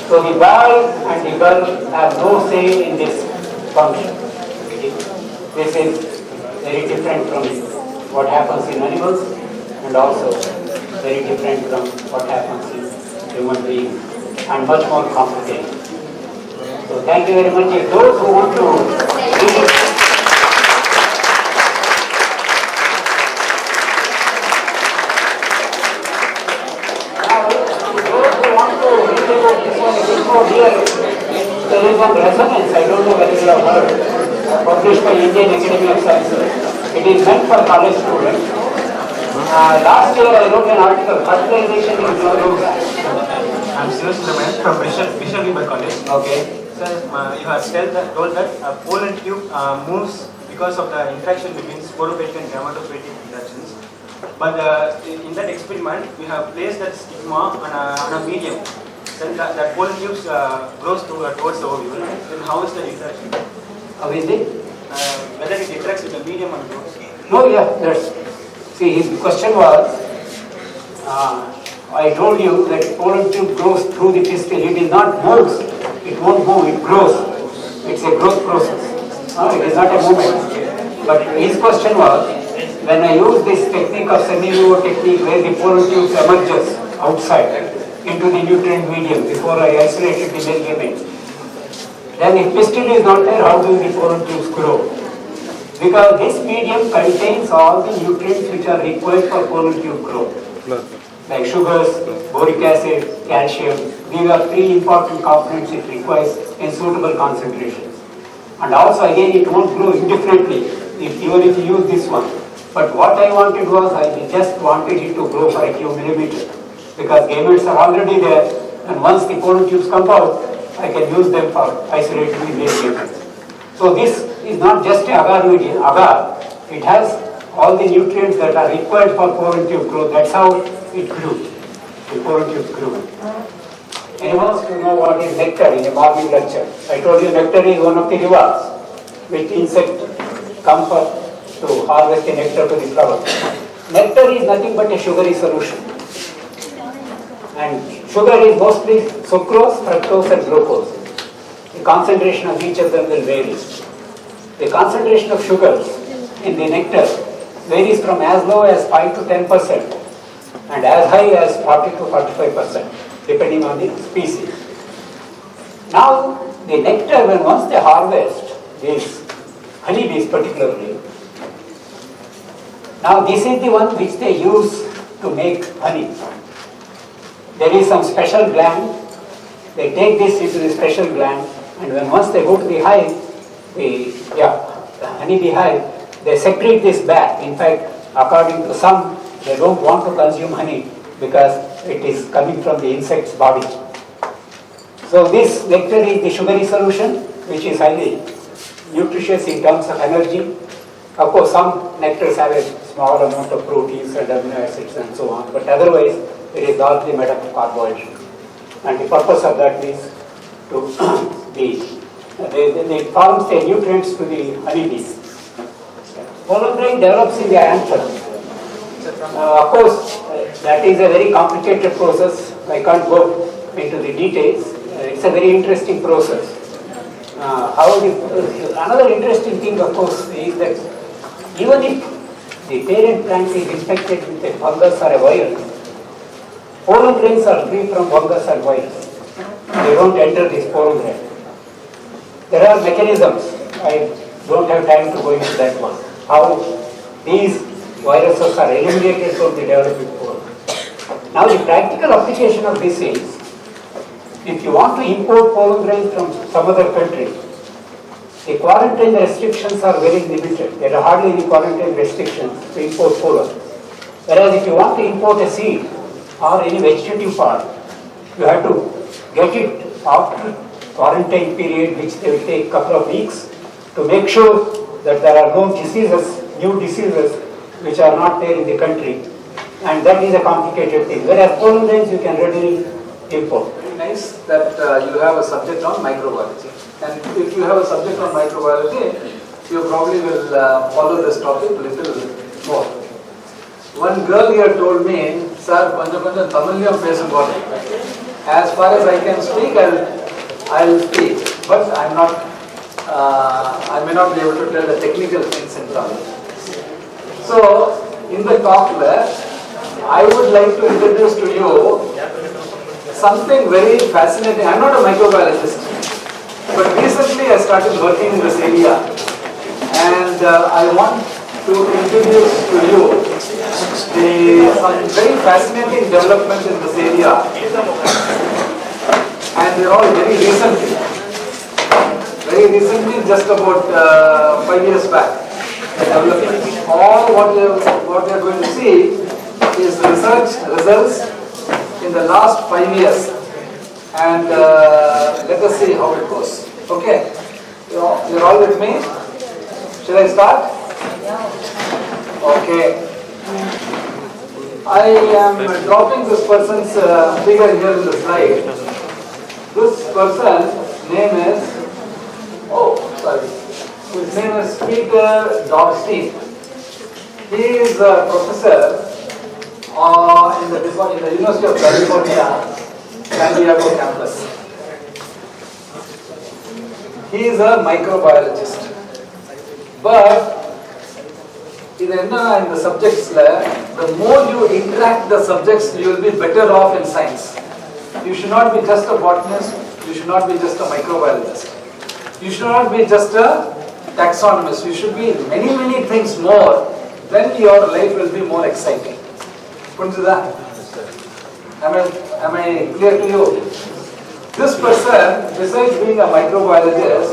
So the boy and the girl have no say in this function. This is very different from what happens in animals, and also very different from what happens in human beings, and much more complicated. So thank you very much. If those who want to read it, here, there is one resonance, I don't know whether you have heard, published by Indian Academy of Sciences. It is meant for college students. Last year I wrote an article, Fertilization in Nehru. I am Sir from Bishop College. Okay. Sir, you have told that pollen tube moves because of the interaction between sporophatic and gametophatic interactions. But in that experiment, we have placed that stigma on a medium. Then that pollen tube grows towards the ovule. Then how is the interaction? How is it? Whether it interacts with the medium and grows. No, yeah, that's. See, his question was, I told you that pollen tube grows through the pistil. It is not moves. It won't move, it grows. It's a growth process. It is not a movement. But his question was, when I use this technique of semi-vivo technique where the pollen tube emerges outside into the nutrient medium before I isolated the male gamete, then if pistil is not there, how do the pollen tubes grow? Because this medium contains all the nutrients which are required for pollen tube growth, like sugars, boric acid, calcium. These are three important components it requires in suitable concentrations. And also again it won't grow indefinitely even if you use this one. But what I wanted was, I just wanted it to grow for a few millimeters, because gametes are already there, and once the pollen tubes come out, I can use them for isolating the male gametes. So this is not just a agar medium. Agar, it has all the nutrients that are required for pollen tube growth. That's how it grew. The pollen tube grew. Anyone wants to know what is nectar in a morning lecture? I told you nectar is one of the rivers which insects come for to harvest the nectar to the flower. Nectar is nothing but a sugary solution. And sugar is mostly sucrose, fructose and glucose. The concentration of each of them will vary. The concentration of sugars in the nectar varies from as low as 5 to 10% and as high as 40 to 45%, depending on the species. Now, the nectar, when once they harvest these honeybees particularly, now this is the one which they use to make honey. There is some special gland. They take this into the special gland, and when once they go to the hive, the honeybee hive, they secrete this back. In fact, according to some, they don't want to consume honey because it is coming from the insect's body. So this nectar is the sugary solution, which is highly nutritious in terms of energy. Of course, some nectars have a small amount of proteins and amino acids and so on, but otherwise it is largely made up of carbohydrates. And the purpose of that is to it forms the nutrients to the honeybees. Pollen grain develops in the anther. Of course, that is a very complicated process. I can't go into the details. It's a very interesting process. Another interesting thing, of course, is that even if the parent plant is infected with a fungus or a virus, pollen grains are free from fungus and virus. They don't enter this pollen grain. There are mechanisms. I don't have time to go into that one. How these viruses are eliminated from the developing pollen. Now the practical application of this is, if you want to import pollen grains from some other country, the quarantine restrictions are very limited. There are hardly any quarantine restrictions to import pollen. Whereas if you want to import a seed or any vegetative part, you have to get it after quarantine period, which they will take a couple of weeks, to make sure that there are no diseases, new diseases, which are not there in the country. And that is a complicated thing. Whereas pollen grains you can readily import. Very nice that you have a subject on microbiology. And if you have a subject on microbiology, you probably will follow this topic a little more. One girl here told me, "Sir, konjam Tamilium pesum." As far as I can speak, I'll speak, but I'm not. I may not be able to tell the technical things in Tamil. So, in the talk there, I would like to introduce to you something very fascinating. I'm not a microbiologist, but recently I started working in this area, and I want to introduce to you some very fascinating developments in this area, and they're all very recently, just about 5 years back. All what you're going to see is research results in the last 5 years, and let us see how it goes. Okay, you're all with me? Should I start? Okay. I am dropping this person's figure here in the slide. This person's name is, his name is Peter Dobstein. He is a professor in the University of California, San Diego campus. He is a microbiologist. But in the subjects, the more you interact the subjects, you will be better off in science. You should not be just a botanist, you should not be just a microbiologist. You should not be just a taxonomist. You should be many things more. Then your life will be more exciting. Am I clear to you? This person, besides being a microbiologist,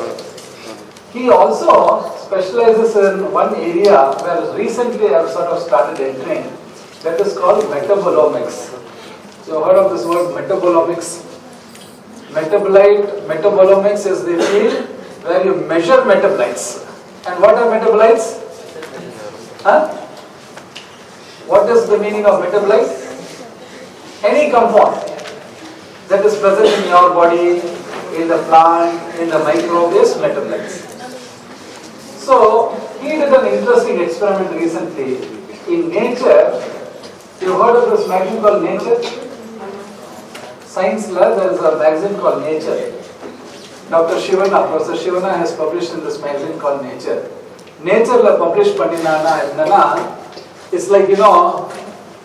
he also specializes in one area where recently I have sort of started entering. That is called metabolomics. So you heard of this word metabolomics? Metabolomics is the field where you measure metabolites. And what are metabolites? What is the meaning of metabolites? Any compound that is present in your body, in the plant, in the microbe is metabolites. So he did an interesting experiment recently in Nature. You heard of this magazine called Nature? Science Lab, there is a magazine called Nature. Professor Shivana has published in this magazine called Nature. Nature la published panninana, it's like,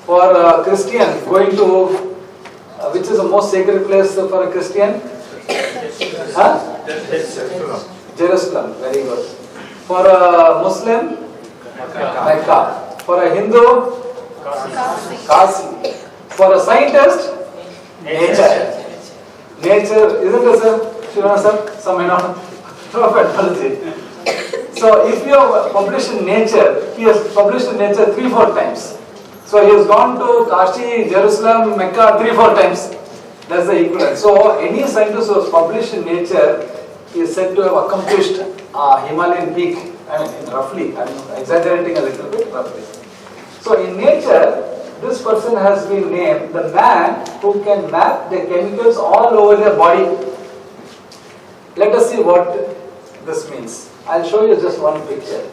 for a Christian going to, which is the most sacred place for a Christian? Jerusalem, very good. For a Muslim? Mecca. For a Hindu? Kasi. For a scientist? Nature. Nature, isn't it, sir? Shivana sir? Some prophetology. So if you have published in Nature, he has published in Nature 3-4 times. So he has gone to Kashi, Jerusalem, Mecca 3-4 times. That's the equivalent. So any scientist who has published in Nature is said to have accomplished Himalayan peak. Roughly, I'm exaggerating a little bit, roughly. So in Nature, this person has been named the man who can map the chemicals all over their body. Let us see what this means. I'll show you just one picture.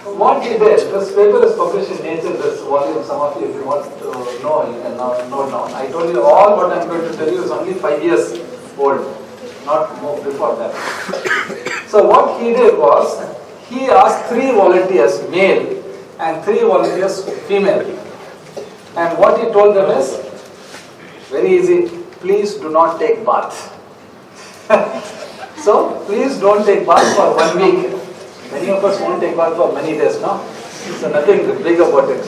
What he did, this paper is published in Nature, this volume. Some of you, if you want to know, you can now note down. I told you all what I'm going to tell you is only 5 years old, not more before that. So what he did was, he asked 3 volunteers, male, and 3 volunteers, female. And what he told them is, very easy, please do not take bath. So, please don't take bath for 1 week. Many of us won't take bath for many days, no? So nothing big about it.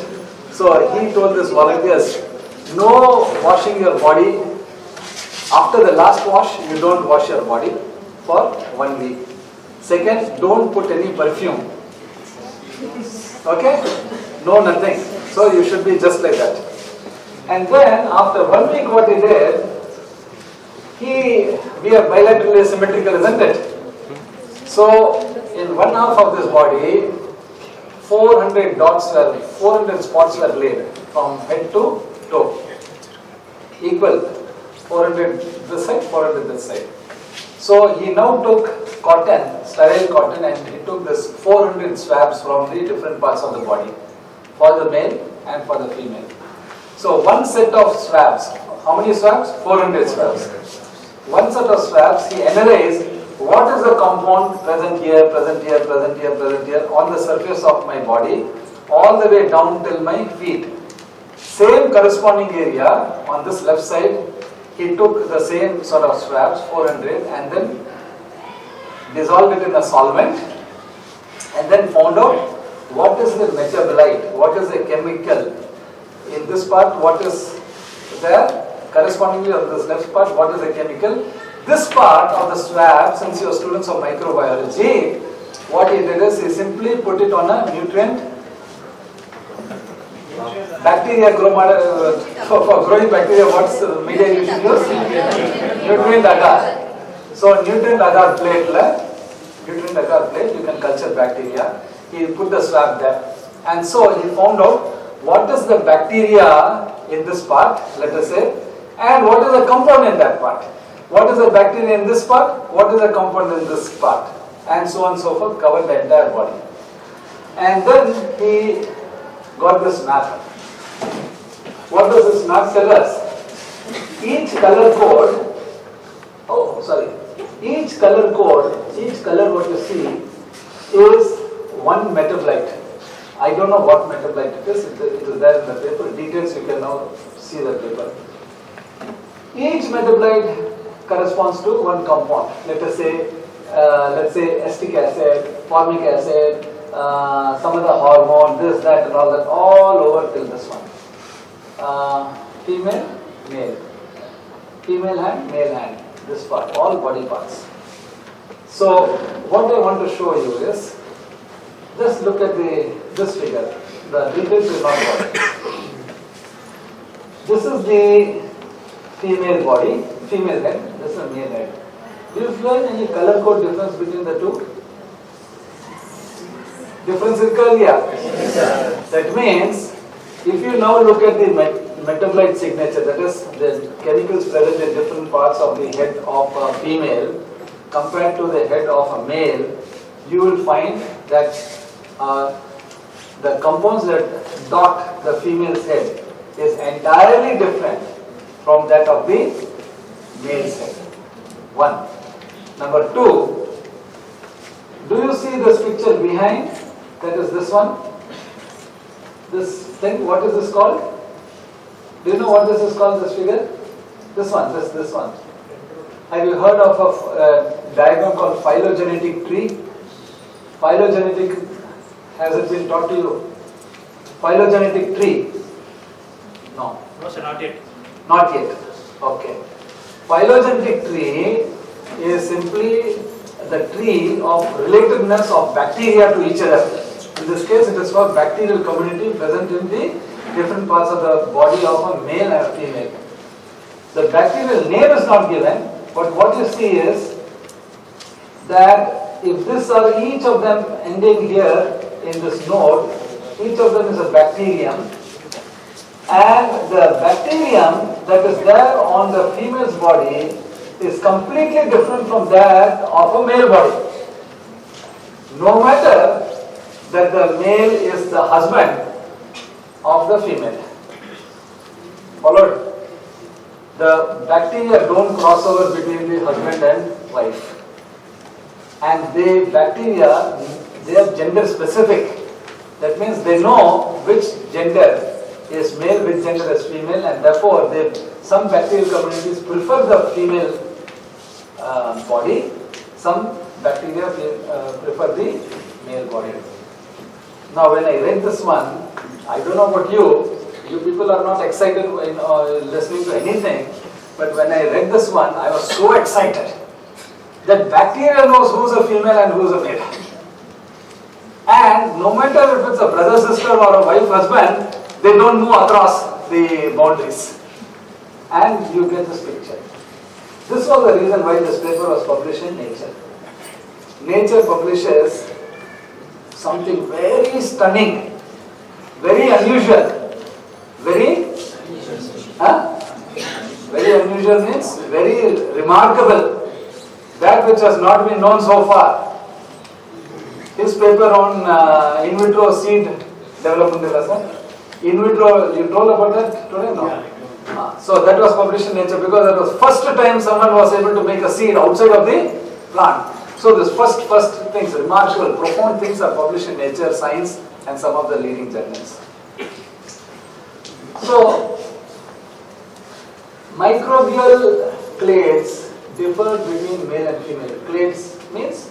So he told his volunteers, no washing your body. After the last wash, you don't wash your body for 1 week. Second, don't put any perfume. Okay? No, nothing. So you should be just like that. And then after 1 week, what he did, we are bilaterally symmetrical, isn't it? So in one half of this body, 400 spots were laid from head to toe. Equal. 400 this side, 400 this side. So he now took cotton, sterile cotton, and he took this 400 swabs from the different parts of the body for the male and for the female. So one set of swabs, how many swabs? 400 swabs. One set of swabs, he analyzed what is the compound present here, present here, present here, present here on the surface of my body, all the way down till my feet. Same corresponding area on this left side, he took the same sort of swabs, 400, and then dissolved it in a solvent, and then found out what is the metabolite, what is the chemical in this part, what is there, correspondingly on this left part, what is the chemical. This part of the swab, since you are students of microbiology, what he did is he simply put it on a nutrient. Bacteria for growing bacteria, what's the media you should use? Nutrient agar. So nutrient agar plate, you can culture bacteria. He put the swab there, and so he found out what is the bacteria in this part, let us say, and what is the compound in that part. What is the bacteria in this part? What is the compound in this part? And so on and so forth, covered the entire body. And then he got this map. What does this map tell us? Each color code, each color what you see is one metabolite. I don't know what metabolite it is. It is there in the paper. Details you can now see the paper. Each metabolite corresponds to one compound. Let us say, acetic acid, formic acid, some other hormone, this, that, and all over till this one. Female, male. Female hand, male hand. This part, all body parts. So, what I want to show you is, just look at this figure. The details will not work. This is the female body, female head. This is a male head. Do you feel any color code difference between the two? Difference is clear? Yes. That means, if you now look at the metabolite signature, that is the chemicals present in different parts of the head of a female compared to the head of a male, you will find that the compounds that dot the female's head is entirely different from that of the male's head. One. Number two, do you see this picture behind? That is this one. This thing, what is this called? Do you know what this is called, this figure? This one, this one. Have you heard of a diagram called phylogenetic tree? Phylogenetic, has it been taught to you? Phylogenetic tree? No. No, sir, not yet. Not yet. Okay. Phylogenetic tree is simply the tree of relatedness of bacteria to each other. In this case, it is for bacterial community present in the different parts of the body of a male and a female. The bacterial name is not given, but what you see is that if this are each of them ending here in this node, each of them is a bacterium, and the bacterium that is there on the female's body is completely different from that of a male body. No matter that the male is the husband of the female. Followed? The bacteria don't cross over between the husband and wife. And bacteria, they are gender specific. That means they know which gender is male, which gender is female, and therefore some bacterial communities prefer the female body, some bacteria prefer the male body. Now when I read this one, I don't know about you, you people are not excited in listening to anything, but when I read this one, I was so excited that bacteria knows who's a female and who's a male. And no matter if it's a brother, sister or a wife, husband, they don't move across the boundaries. And you get this picture. This was the reason why this paper was published in Nature. Nature publishes something very stunning, very unusual. Very unusual means very remarkable. That which has not been known so far. His paper on in vitro seed development. In vitro, you told about that today? No. So that was published in Nature because that was first time someone was able to make a seed outside of the plant. So this first things, remarkable, profound things are published in Nature, Science and some of the leading journals. So, microbial clades differ between male and female. Clades means,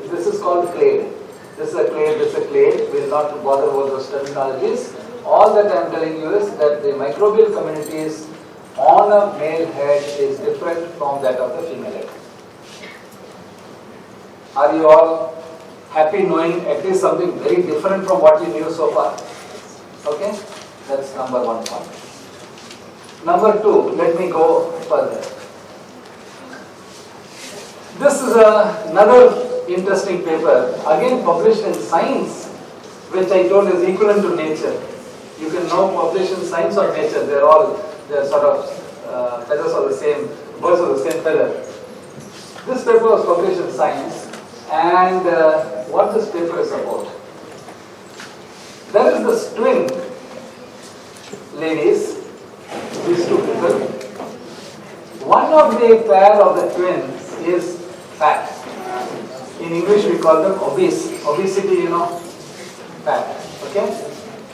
this is called clade. This is a clade, this is a clade. We will not bother about those terminologies. All that I am telling you is that the microbial communities on a male head is different from that of the female head. Are you all happy knowing at least something very different from what you knew so far? Okay? That's number one point. Number two, let me go further. This is another interesting paper, again published in Science, which I told is equivalent to Nature. You can now publish in Science or Nature, they're sort of feathers of the same, birds of the same feather. This paper was published in Science, and what this paper is about. There is this twin ladies, these two people. One of the pair of the twins is fat. In English we call them obese. Obesity, fat. Okay?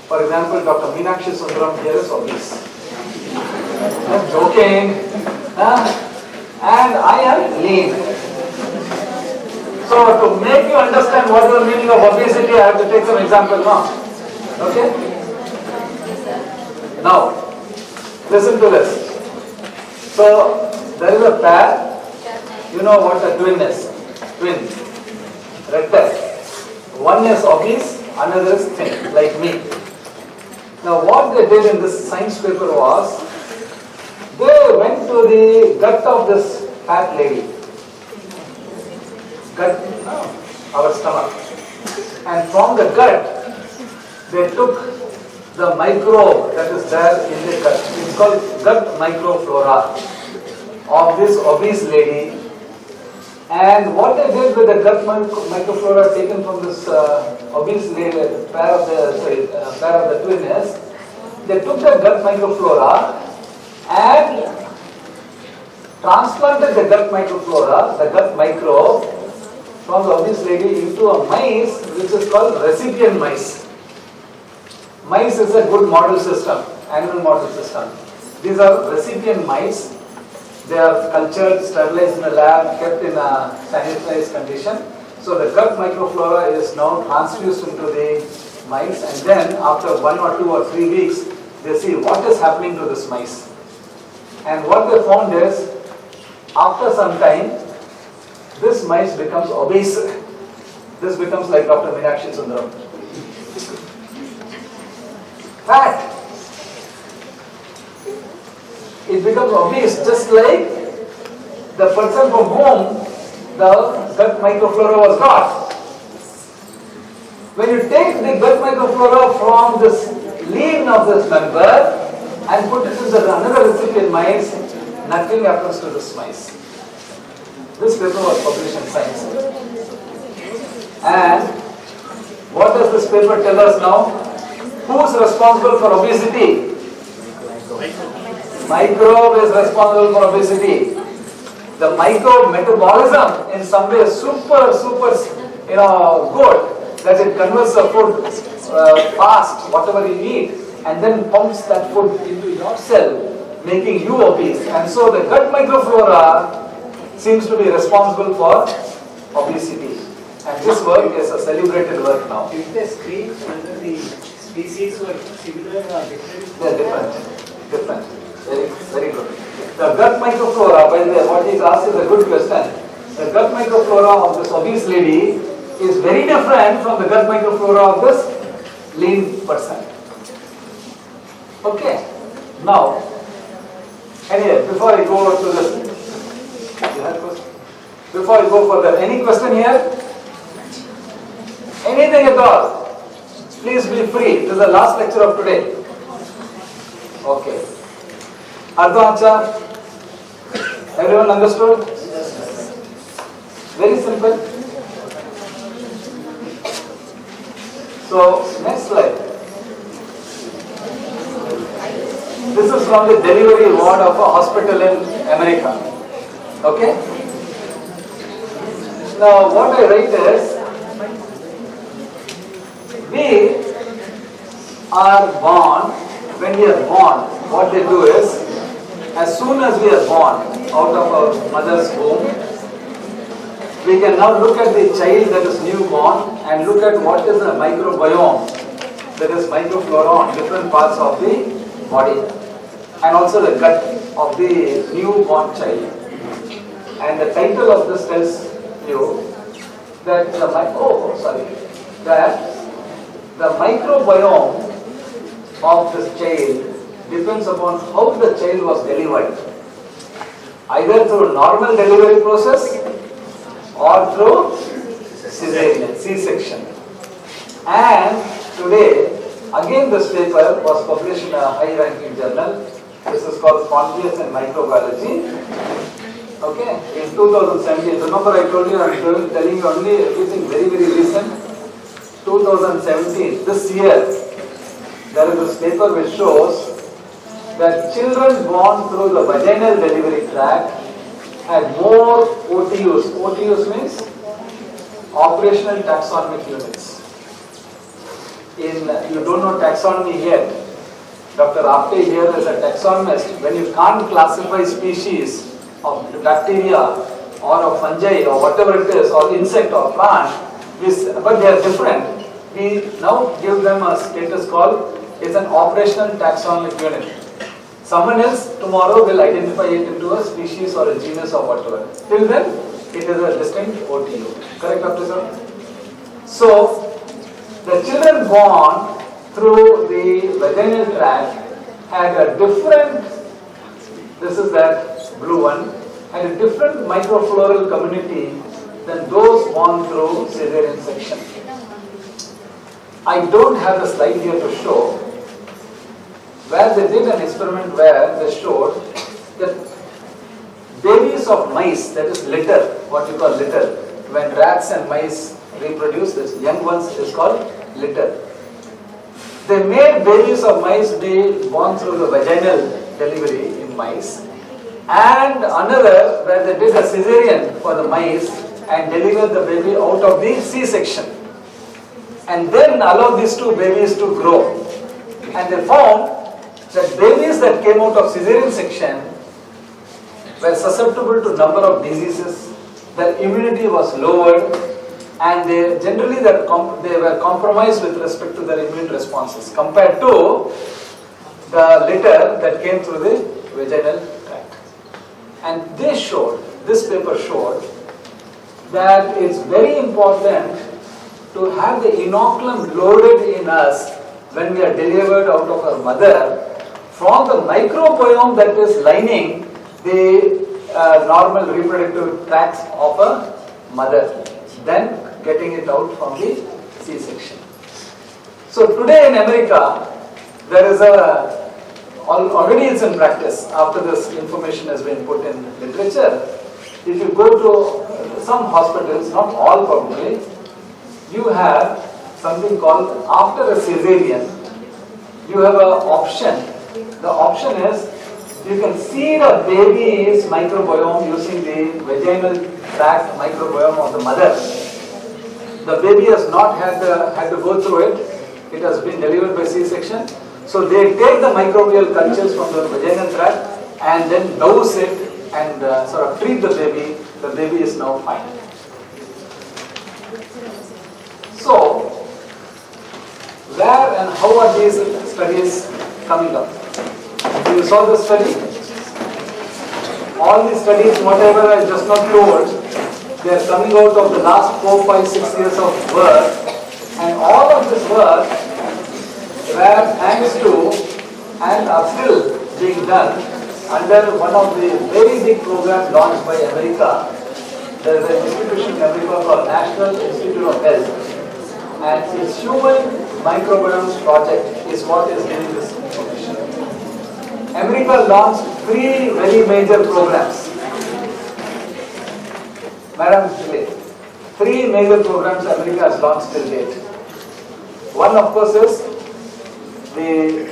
For example, Dr. Meenakshi Sundaram here is obese. I'm joking. And I am lean. So to make you understand what is the meaning of obesity, I have to take some example now. Okay? Now, listen to this. So, there is a pair. You know what a twin is? Twin. Rectal. One is obese, another is thin, like me. Now, what they did in this science paper was, they went to the gut of this fat lady. Gut, our stomach. And from the gut, they took the microbe that is there in the gut. It's called gut microflora of this obese lady. And what they did with the gut microflora taken from this obese lady, pair of the twin is, they took the gut microflora and transplanted the gut microflora, the gut microbe, from the obese lady into a mice which is called recipient mice. Mice is a good model system, animal model system. These are recipient mice. They are cultured, sterilized in a lab, kept in a sanitized condition. So the gut microflora is now transfused into the mice, and then after 1 or 2 or 3 weeks, they see what is happening to this mice. And what they found is, after some time, this mice becomes obese. This becomes like Dr. Meenakshi Sundaram. Fat. It becomes obese, just like the person from whom the gut microflora was got. When you take the gut microflora from this lean of this member and put it into another recipient mice, nothing happens to this mice. This paper was published in Science. And what does this paper tell us now? Who is responsible for obesity? Microbe is responsible for obesity. The microbe metabolism in some way is super good, that it converts the food fast, whatever you eat, and then pumps that food into your cell, making you obese. And so the gut microflora seems to be responsible for obesity. And this work is a celebrated work now. If the screens under the species were similar or different? They are different. Different. Very, very good. The gut microflora, by the way, what is asked is a good question. The gut microflora of this obese lady is very different from the gut microflora of this lean person. Okay. Now, anyway, before I go to this, before I go further, any question here? Anything at all? Please be free. This is the last lecture of today. Okay. Ardha, everyone understood? Very simple. So, next slide. This is from the delivery ward of a hospital in America. Okay? Now, what I write is, we are born, when we are born, what they do is, as soon as we are born out of our mother's womb, we can now look at the child that is newborn and look at what is the microbiome, that is microflora on different parts of the body, and also the gut of the newborn child. And the title of this tells you that the microbiome of this child depends upon how the child was delivered, either through normal delivery process or through cesarean, C-section. And today, again this paper was published in a high-ranking journal. This is called Conscious and Microbiology. Okay, in 2017, remember I told you, I am telling you only everything very, very recent. 2017, this year, there is this paper which shows that children born through the vaginal delivery tract had more OTUs. OTUs means operational taxonomic units. You don't know taxonomy yet. Dr. Apte here is a taxonomist. When you can't classify species of bacteria or of fungi or whatever it is, or insect or plant, but they are different. We now give them a status called is an operational taxonomic unit. Someone else tomorrow will identify it into a species or a genus or whatever. Till then, it is a distinct OTU. Correct, Dr. Sir? So, the children born through the vaginal tract had a different, this is that blue one, had a different microfloral community than those born through cesarean section. I don't have the slide here to show, where they did an experiment where they showed that babies of mice, that is litter, what you call litter, when rats and mice reproduce, this young ones is called litter. They made babies of mice be born through the vaginal delivery in mice, and another where they did a cesarean for the mice and delivered the baby out of the C-section, and then allow these two babies to grow. And they found that babies that came out of cesarean section were susceptible to number of diseases, their immunity was lowered, and they generally they were compromised with respect to their immune responses compared to the litter that came through the vaginal tract. And they showed, this paper showed, that it's very important to have the inoculum loaded in us when we are delivered out of our mother from the microbiome that is lining the normal reproductive tracts of a mother, then getting it out from the C-section. So today in America, there is already it's in practice after this information has been put in literature. If you go to some hospitals, not all probably, you have something called, after a cesarean, you have an option. The option is, you can seed a baby's microbiome using the vaginal tract microbiome of the mother. The baby has not had to go through it. It has been delivered by C-section. So they take the microbial cultures from the vaginal tract and then dose it and sort of treat the baby. The baby is now fine. So, where and how are these studies coming up? You saw the study? All these studies, whatever I just now told, they are coming out of the last 4, 5, 6 years of work, and all of this work were thanks to and are still being done under one of the very big programs launched by America. There is an institution in America called National Institute of Health, and its Human Microbiome Project is what is giving this information. America launched 3 very major programs. Madam, 3 major programs America has launched till date. One, of course, is the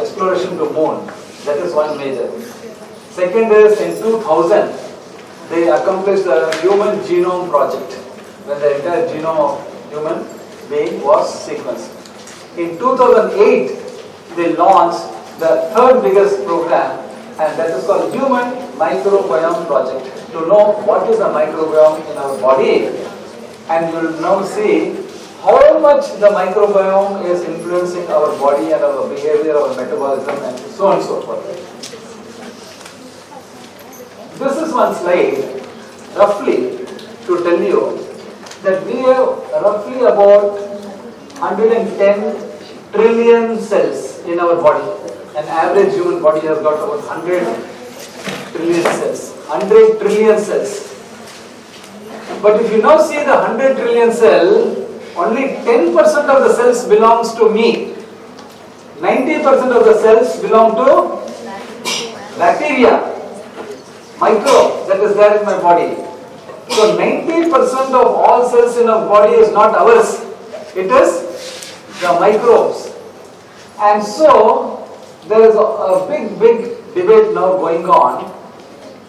exploration to moon. That is one major. Second is in 2000, they accomplished the Human Genome Project, when the entire genome of human being was sequenced. In 2008, they launched the 3rd biggest program, and that is called Human Microbiome Project, to know what is the microbiome in our body, and you will now see how much the microbiome is influencing our body and our behavior, our metabolism, and so on and so forth. This is one slide, roughly, to tell you that we have roughly about 110 trillion cells in our body. An average human body has got about 100 trillion cells. 100 trillion cells. But if you now see the 100 trillion cell, only 10% of the cells belongs to me. 90% of the cells belong to bacteria, microbe that is there in my body. So 90% of all cells in our body is not ours. It is the microbes. And so there is a big debate now going on,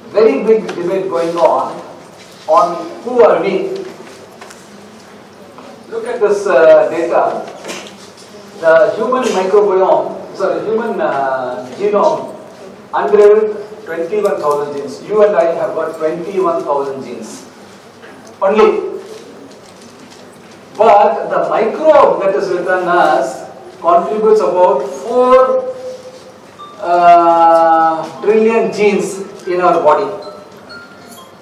very big debate going on who are we. Look at this data. The human human genome, 121,000 genes. You and I have got 21,000 genes only. But the microbe that is within us contributes about 4 trillion genes in our body,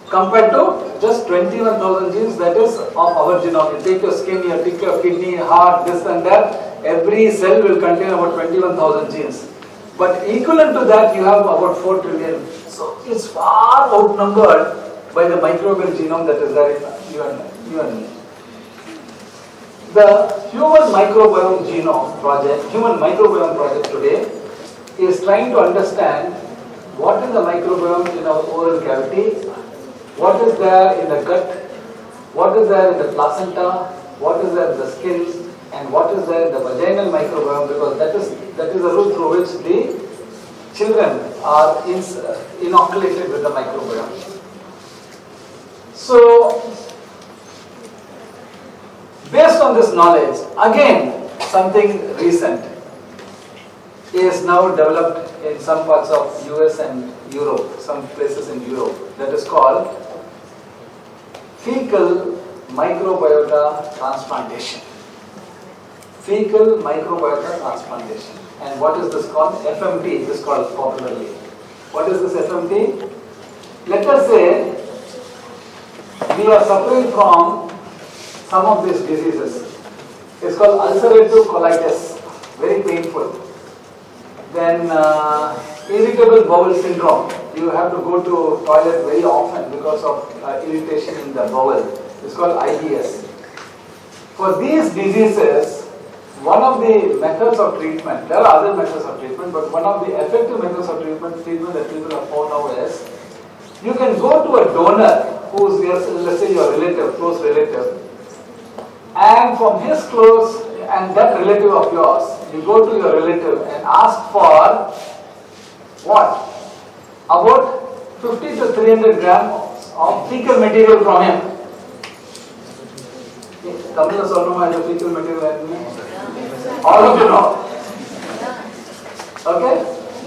compared to just 21,000 genes that is of our genome. You take your skin, you take your kidney, heart, this and that, every cell will contain about 21,000 genes. But equivalent to that, you have about 4 trillion. So it's far outnumbered by the microbial genome that is there in you and me. The Human Microbiome Project today is trying to understand what is the microbiome in our oral cavity, what is there in the gut, what is there in the placenta, what is there in the skin, and what is there in the vaginal microbiome, because that is the route through which the children are inoculated with the microbiome. So, based on this knowledge, again, something recent is now developed in some parts of US and Europe, some places in Europe, that is called fecal microbiota transplantation. Fecal microbiota transplantation. And what is this called? FMT, it is called popularly. What is this FMT? Let us say we are suffering from some of these diseases. It's called ulcerative colitis, very painful. Then irritable bowel syndrome. You have to go to toilet very often because of irritation in the bowel. It's called IBS. For these diseases, one of the methods of treatment, there are other methods of treatment, but one of the effective methods of treatment that people have found now is, you can go to a donor who is, let's say, your relative, close relative, and from his close and that relative of yours, you go to your relative and ask for what? About 50 to 300 grams of fecal material from him. Tamil Solomon has a fecal material. All of you know. Okay?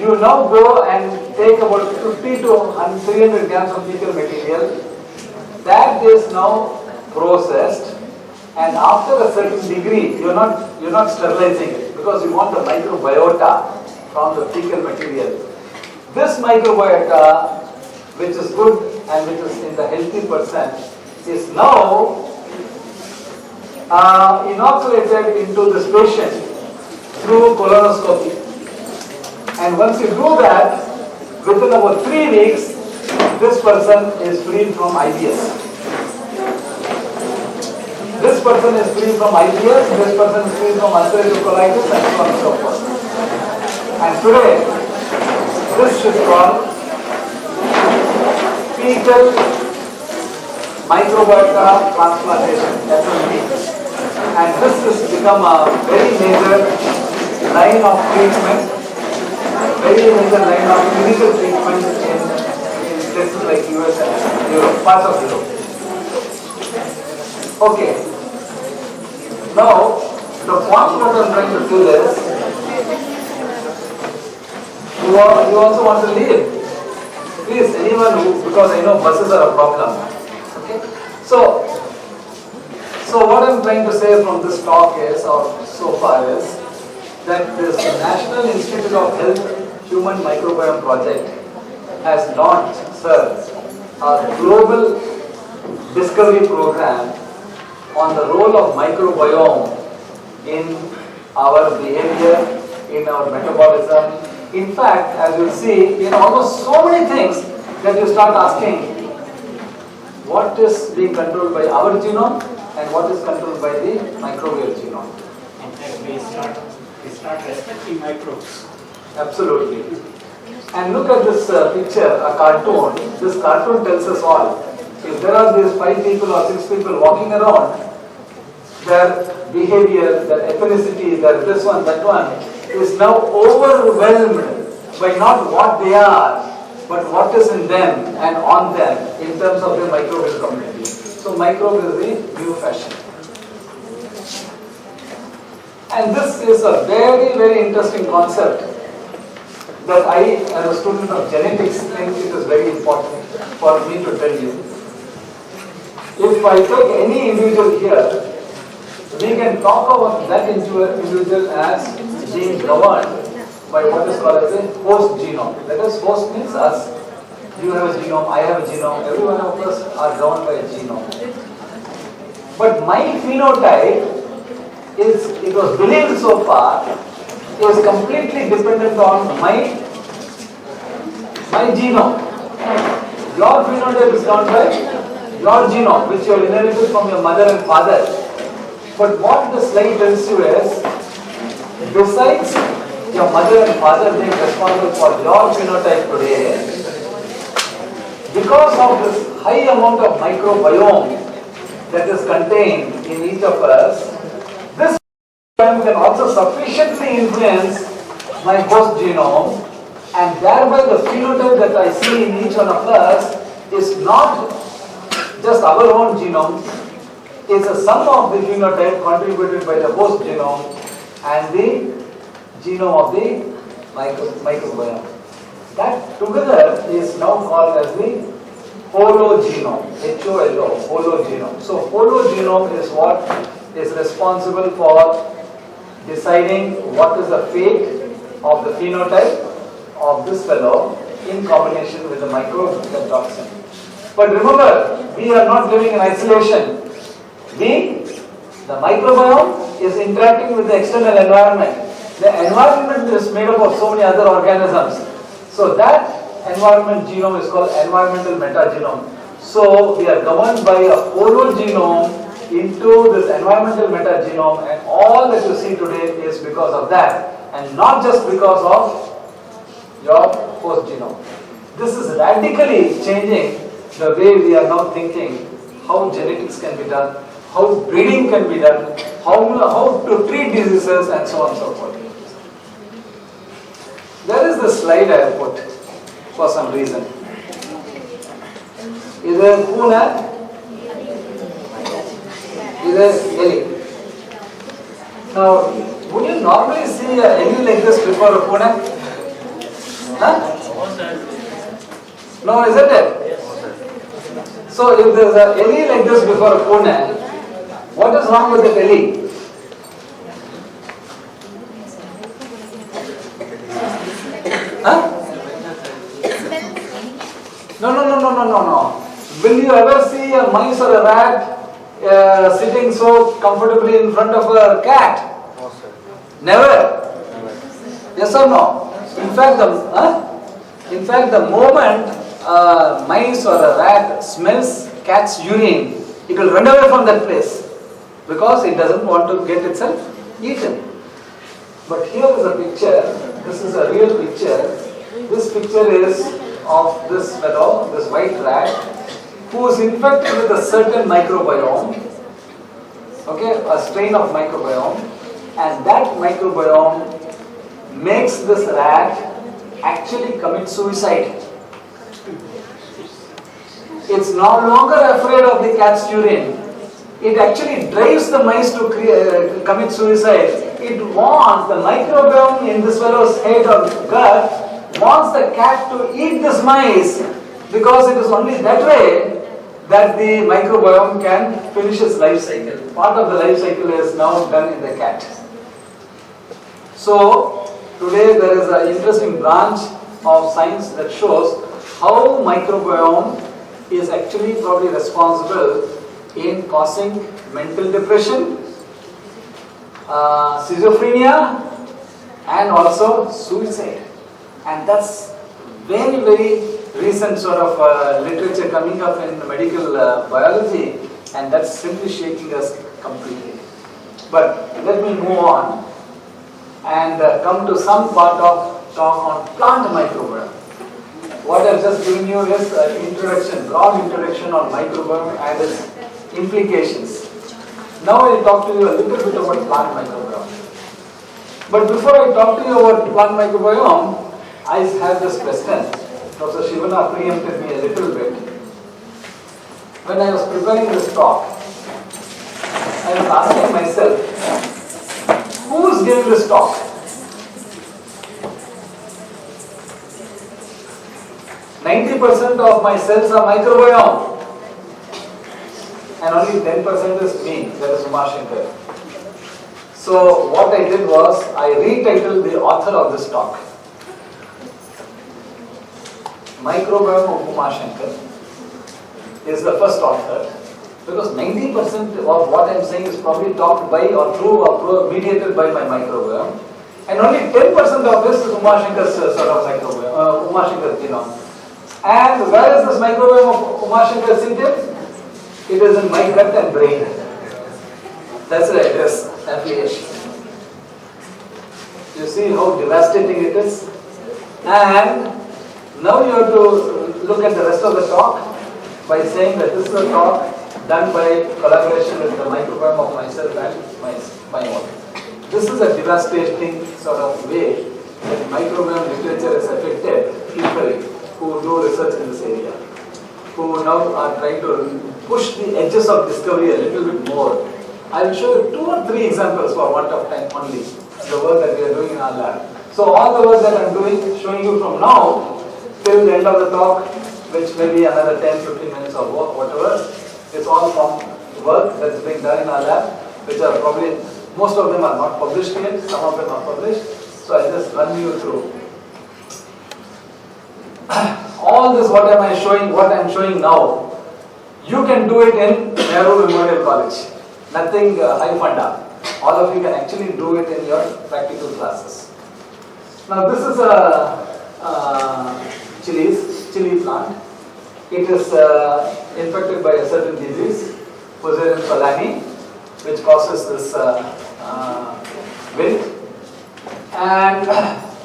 You now go and take about 50 to 300 grams of fecal material, that is now processed, and after a certain degree, you're not sterilizing it because you want the microbiota from the fecal material. This microbiota, which is good and which is in the healthy person, is now inoculated into this patient through colonoscopy. And once you do that, within about 3 weeks, this person is free from IBS. This person is free from IBS, this person is free from ulcerative colitis, and so on and so forth. And today, this is called fecal microbiota transplantation, FMT. And this has become a very major line of treatment, very major line of clinical treatment in places like US and Europe, parts of Europe. Okay. Now, the point what I'm trying to do is, you also want to leave. Please, anyone who, because I know buses are a problem. Okay. So what I'm trying to say from this talk is, or so far is, that this National Institute of Health Human Microbiome Project has launched, sir, a global discovery program on the role of microbiome in our behavior, in our metabolism. In fact, as you see, in almost so many things that you start asking, what is being controlled by our genome and what is controlled by the microbial genome. In fact, we start respecting microbes. Absolutely. And look at this picture, a cartoon. This cartoon tells us all. If there are these 5 people or 6 people walking around, their behavior, their ethnicity, their this one, that one, is now overwhelmed by not what they are, but what is in them and on them in terms of their microbial community. So microbe is the new fashion. And this is a very, very interesting concept that I, as a student of genetics, think it is very important for me to tell you. If I take any individual here, we can talk about that individual as being governed by what is called as a host genome. That is, host means us. You have a genome, I have a genome, every one of us are governed by a genome. But my phenotype is, it was believed so far, is completely dependent on my genome. Your phenotype is governed by your genome, which you have inherited from your mother and father. But what the slide tells you is, besides your mother and father being responsible for your phenotype today, because of this high amount of microbiome that is contained in each of us, this microbiome can also sufficiently influence my host genome, and thereby the phenotype that I see in each one of us is not just our own genome, it's a sum of the phenotype contributed by the host genome and the genome of the microbiome. That together is now called as the hologenome, H-O-L-O, hologenome. So hologenome is what is responsible for deciding what is the fate of the phenotype of this fellow in combination with the microbe and toxin. But remember, we are not living in isolation. The microbiome is interacting with the external environment. The environment is made up of so many other organisms. So that environment genome is called environmental metagenome. So we are governed by a hologenome into this environmental metagenome, and all that you see today is because of that, and not just because of your host genome. This is radically changing the way we are now thinking how genetics can be done, how breeding can be done, how to treat diseases, and so on and so forth. There is the slide I have put for some reason. Is there Pune? Is there Delhi? Now, would you normally see a Delhi like this before Pune? Huh? No, isn't it? So if there is a ellie like this before Pune, what is wrong with the ellie? Huh? No. Will you ever see a mice or a rat sitting so comfortably in front of a cat? No, sir. Never. Yes or no? In fact, the moment mice or a rat smells cat's urine, it will run away from that place because it doesn't want to get itself eaten. But here is a picture. This is a real picture. This picture is of this fellow, this white rat, who is infected with a certain microbiome, okay, a strain of microbiome, and that microbiome makes this rat actually commit suicide. It's no longer afraid of the cat's urine. It actually drives the mice to commit suicide. It wants the microbiome in this fellow's head or gut wants the cat to eat this mice because it is only that way that the microbiome can finish its life cycle. Part of the life cycle is now done in the cat. So today there is an interesting branch of science that shows how microbiome is actually probably responsible in causing mental depression, schizophrenia, and also suicide. And that's very, very recent sort of literature coming up in medical biology, and that's simply shaking us completely. But let me move on and come to some part of talk on plant microbiome. What I've just given you is an introduction, broad introduction on microbiome and its implications. Now I'll talk to you a little bit about plant microbiome. But before I talk to you about plant microbiome, I have this question. Professor Shivana preempted me a little bit. When I was preparing this talk, I was asking myself, who is giving this talk? 90% of my cells are microbiome, and only 10% is me, that is Uma Shankar. So what I did was, I retitled the author of this talk. Microbiome of Uma Shankar is the first author, because 90% of what I am saying is probably talked by or through or mediated by my microbiome, and only 10% of this is Uma Shankar's sort of microbiome, Uma Shankar's genome. And where is this microbiome of Uma Shankar seated? It is in my gut and brain. That's the address, affiliation. You see how devastating it is? And now you have to look at the rest of the talk by saying that this is a talk done by collaboration with the microbiome of myself and my own. This is a devastating sort of way that microbiome literature has affected people who do research in this area, who now are trying to push the edges of discovery a little bit more. I will show you 2 or 3 examples for want of time only, the work that we are doing in our lab. So all the work that I am doing, showing you from now till the end of the talk, which may be another 10-15 minutes of work, whatever, it's all from work that is being done in our lab, which are probably, most of them are not published yet, some of them are published. So I'll just run you through. All this what I am showing now, you can do it in Nehru Memorial College. Nothing high funda. All of you can actually do it in your practical classes. Now this is a chili plant. It is infected by a certain disease, Puthanampatti falani, which causes this wilt. And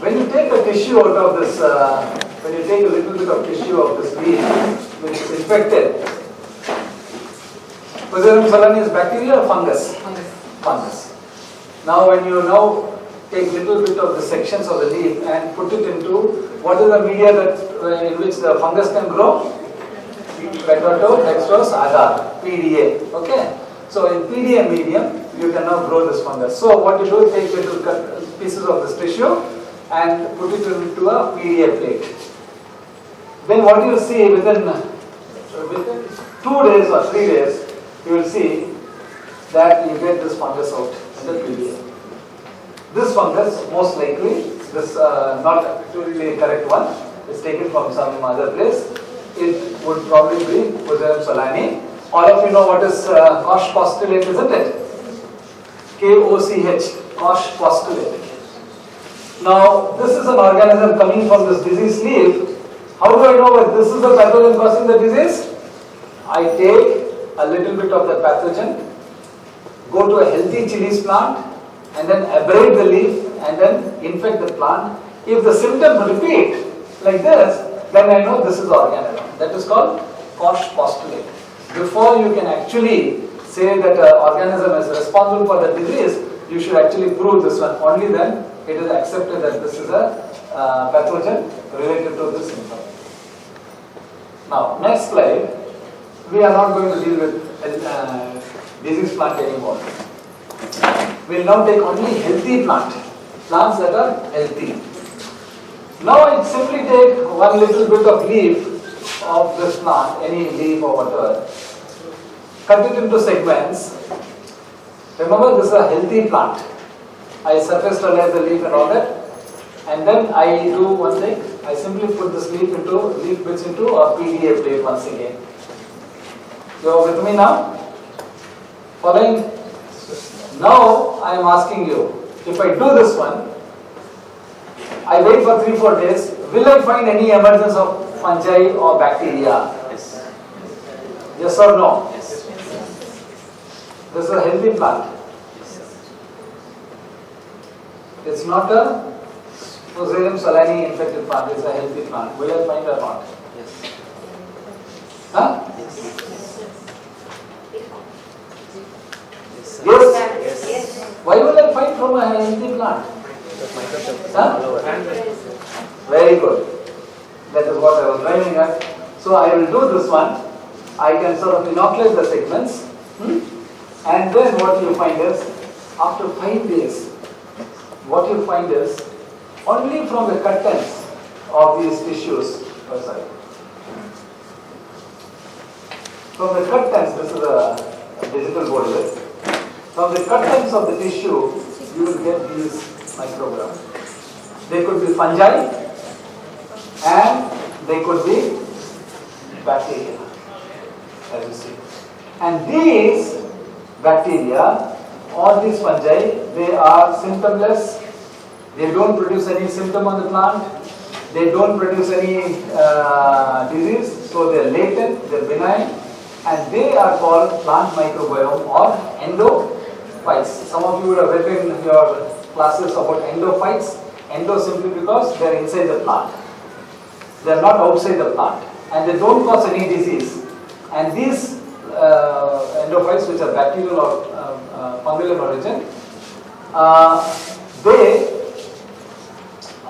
when you take a tissue out of this, when you take a little bit of tissue of this leaf, which is infected, Puthanampatti falani is bacteria or fungus? Fungus. Now when you take little bit of the sections of the leaf and put it into, what is the media that in which the fungus can grow? Potato, dextrose, agar, PDA. Okay. So in PDA medium, you can now grow this fungus. So what you do, take little pieces of this tissue and put it into a PDA plate. Then what you see within 2 days or 3 days, you will see that you get this fungus out in the PDA. This fungus, most likely, this not actually correct one, is taken from some other place. It would probably be Puthanampatti solani. All of you know what is Koch postulate, isn't it? KOCH, Koch postulate. Now, this is an organism coming from this disease leaf. How do I know that this is the pathogen causing the disease? I take a little bit of the pathogen, go to a healthy chilies plant, and then abrade the leaf and then infect the plant. If the symptoms repeat like this, then I know this is the organism. That is called Koch postulate. Before you can actually say that an organism is responsible for the disease, you should actually prove this one. Only then it is accepted that this is a pathogen related to this symptom. Now, next slide. We are not going to deal with disease plant anymore. We will now take only healthy plants that are healthy. Now I simply take one little bit of leaf of this plant, any leaf or whatever, cut it into segments. Remember, this is a healthy plant. I surface sterilize the leaf and all that, and then I do one thing. I simply put this leaf bits into a PDA plate once again. You are with me now? Following? Now I am asking you, if I do this one, I wait for 3-4 days, will I find any emergence of fungi or bacteria? Yes. Yes or no? Yes. This is a healthy plant. It's not a Puthanampatti solani infected plant, it's a healthy plant. Will I find or not? Yes. Huh? Yes. Yes? Why will I find from a healthy plant? Huh? Very good. That is what I was driving at. So I will do this one. I can sort of inoculate the segments. And then what you find is, after 5 days, what you find is, only from the contents of these tissues, from the contents, this is a digital board of it. From the contents of the tissue, you will get these micrograms. They could be fungi and they could be bacteria, as you see. And these bacteria or these fungi, they are symptomless. They don't produce any symptom on the plant. They don't produce any disease. So they are latent, they are benign, and they are called plant microbiome or endophytes. Some of you would have read in your classes about endophytes. Endo simply because they are inside the plant. They are not outside the plant, and they don't cause any disease. And these endophytes, which are bacterial or fungal in origin, they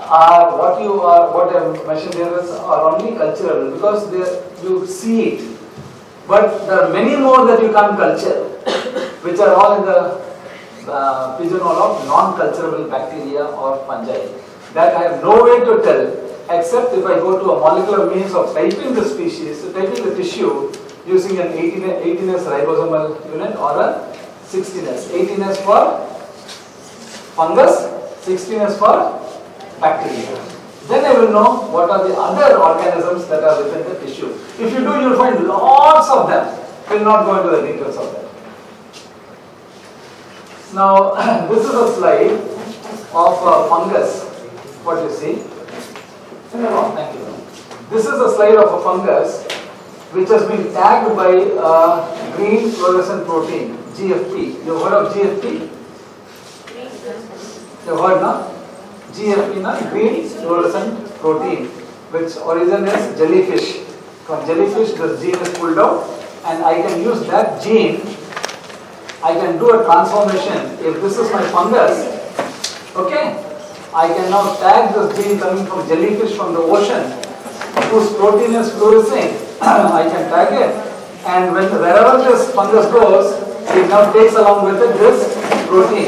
are what I mentioned here are only cultural because you see it. But there are many more that you can't culture, which are all in the pigeonhole of non-culturable bacteria or fungi. That I have no way to tell except if I go to a molecular means of typing the species, typing the tissue using an 18S ribosomal unit or a 16S. 18S for fungus, 16S for bacteria. Then I will know what are the other organisms that are within the tissue. If you do, you will find lots of them. We will not go into the details of that. Now, this is a slide of fungus. What you see? Thank you. This is a slide of a fungus which has been tagged by green fluorescent protein, GFP. You have heard of GFP? You have heard now? GFP, green fluorescent protein, which origin is jellyfish. From jellyfish, this gene is pulled out, and I can use that gene. I can do a transformation. If this is my fungus, okay, I can now tag this gene coming from jellyfish from the ocean, whose protein is fluorescing. I can tag it, and wherever this fungus goes, it now takes along with it this protein,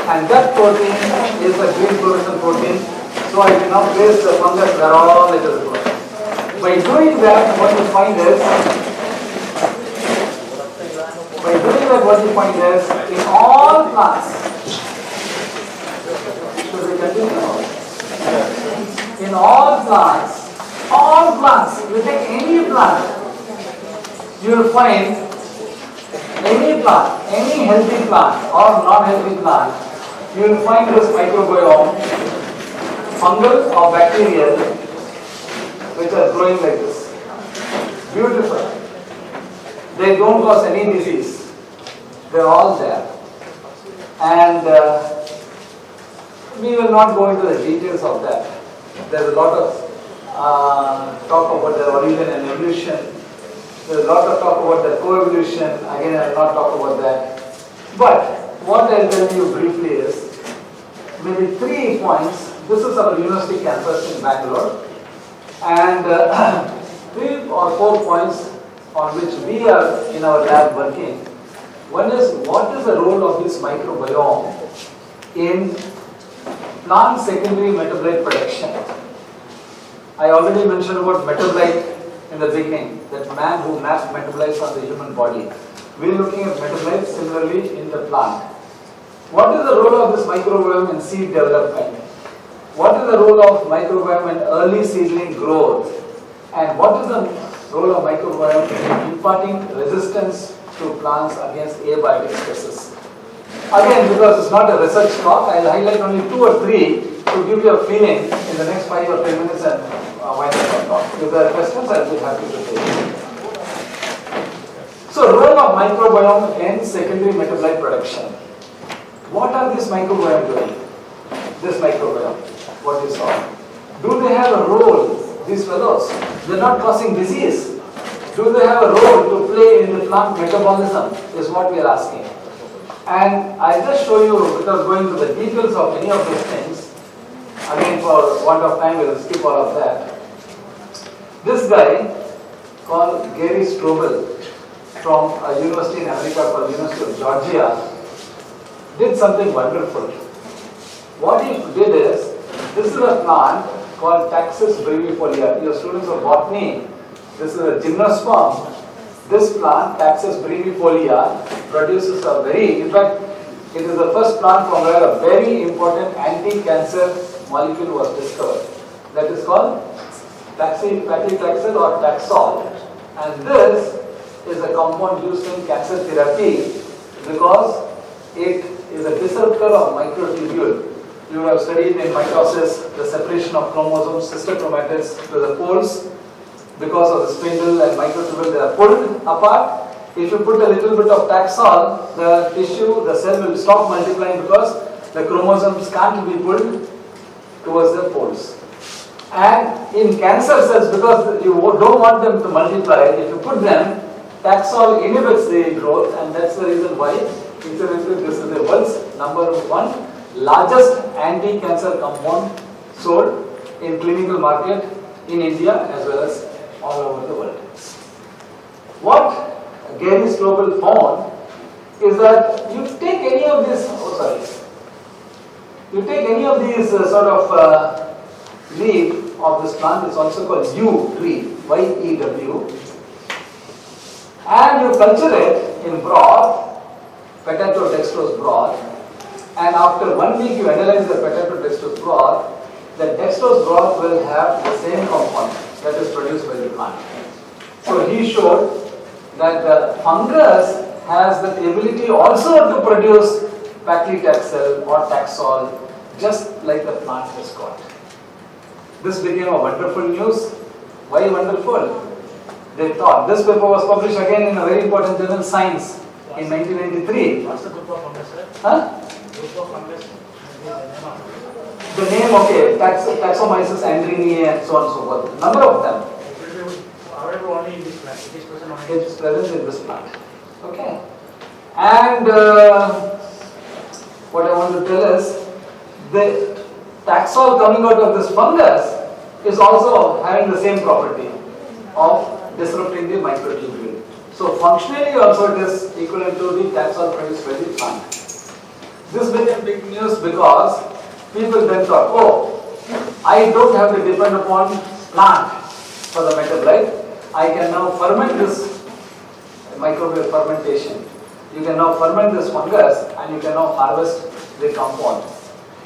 and that protein is a green fluorescent protein. So I can now place the fungus where all it is going. By doing that, what you find is By doing that, what you find is, in all plants, should we continue? In all plants, you take any plant, you will find any plant, any healthy plant or non-healthy plant, you will find this microbiome, fungal or bacterial, which are growing like this. Beautiful. They don't cause any disease. They're all there. And we will not go into the details of that. There's a lot of talk about the origin and evolution. There's a lot of talk about the coevolution. Again, I will not talk about that. But what I'll tell you briefly is maybe 3 points. This is our university campus in Bangalore. And 3 or 4 points on which we are in our lab working. One is, what is the role of this microbiome in plant secondary metabolite production? I already mentioned about metabolite in the beginning, that man who maps metabolites on the human body. We are looking at metabolites similarly in the plant. What is the role of this microbiome in seed development? What is the role of microbiome in early seedling growth? And what is the role of microbiome in imparting resistance to plants against abiotic stresses? Again, because it's not a research talk, I'll highlight only 2 or 3 to give you a feeling in the next 5 or 10 minutes and wind up our talk. If there are questions, I'll be happy to take. So, role of microbiome in secondary metabolite production. What are these microbiome doing? This microbiome, what you saw. Do they have a role, these fellows? They're not causing disease. Do they have a role to play in the plant metabolism is what we are asking. And I'll just show you, without going to the details of any of these things, again for want of time we will skip all of that. This guy called Gary Strobel from a university in America called University of Georgia did something wonderful. What he did is, this is a plant called Taxus brevifolia. Your students of botany, this is a gymnosperm. This plant, Taxus brevifolia, produces a very, in fact, it is the first plant from where a very important anti-cancer molecule was discovered. That is called paclitaxel or Taxol. And this is a compound used in cancer therapy because it is a disruptor of microtubule. You have studied in mitosis the separation of chromosomes, sister chromatids to the poles. Because of the spindle and microtubule, they are pulled apart. If you put a little bit of Taxol, the tissue, the cell will stop multiplying because the chromosomes can't be pulled towards the poles. And in cancer cells, because you don't want them to multiply, if you put them, Taxol inhibits the growth, and that's the reason why incidentally this is the world's #1 largest anti-cancer compound sold in clinical market in India as well as all over the world. What Gary Strobel found is that you take any of these, sort of leaf of this plant, it's also called yew tree, Y-E-W, and you culture it in broth, potato dextrose broth, and after 1 week you analyze the potato dextrose broth, the dextrose broth will have the same compound that is produced by the plant. So he showed that the fungus has the ability also to produce paclitaxel or Taxol just like the plant has got. This became a wonderful news. Why wonderful? They thought, this paper was published again in a very important journal, Science, in 1993. What's the group of fungus, sir? Huh? Group of fungus? The name, okay, Taxomyces andrini and so on and so forth. Number of them. However, only in this plant. It is present only It is present in this plant. Okay. And what I want to tell is, the Taxol coming out of this fungus is also having the same property of disrupting the microtubule. So functionally also it is equivalent to the Taxol produced by the plant. This became big news because people then thought, oh, I don't have to depend upon plant for the metabolite. I can now ferment this microbial fermentation. You can now ferment this fungus and you can now harvest the compound.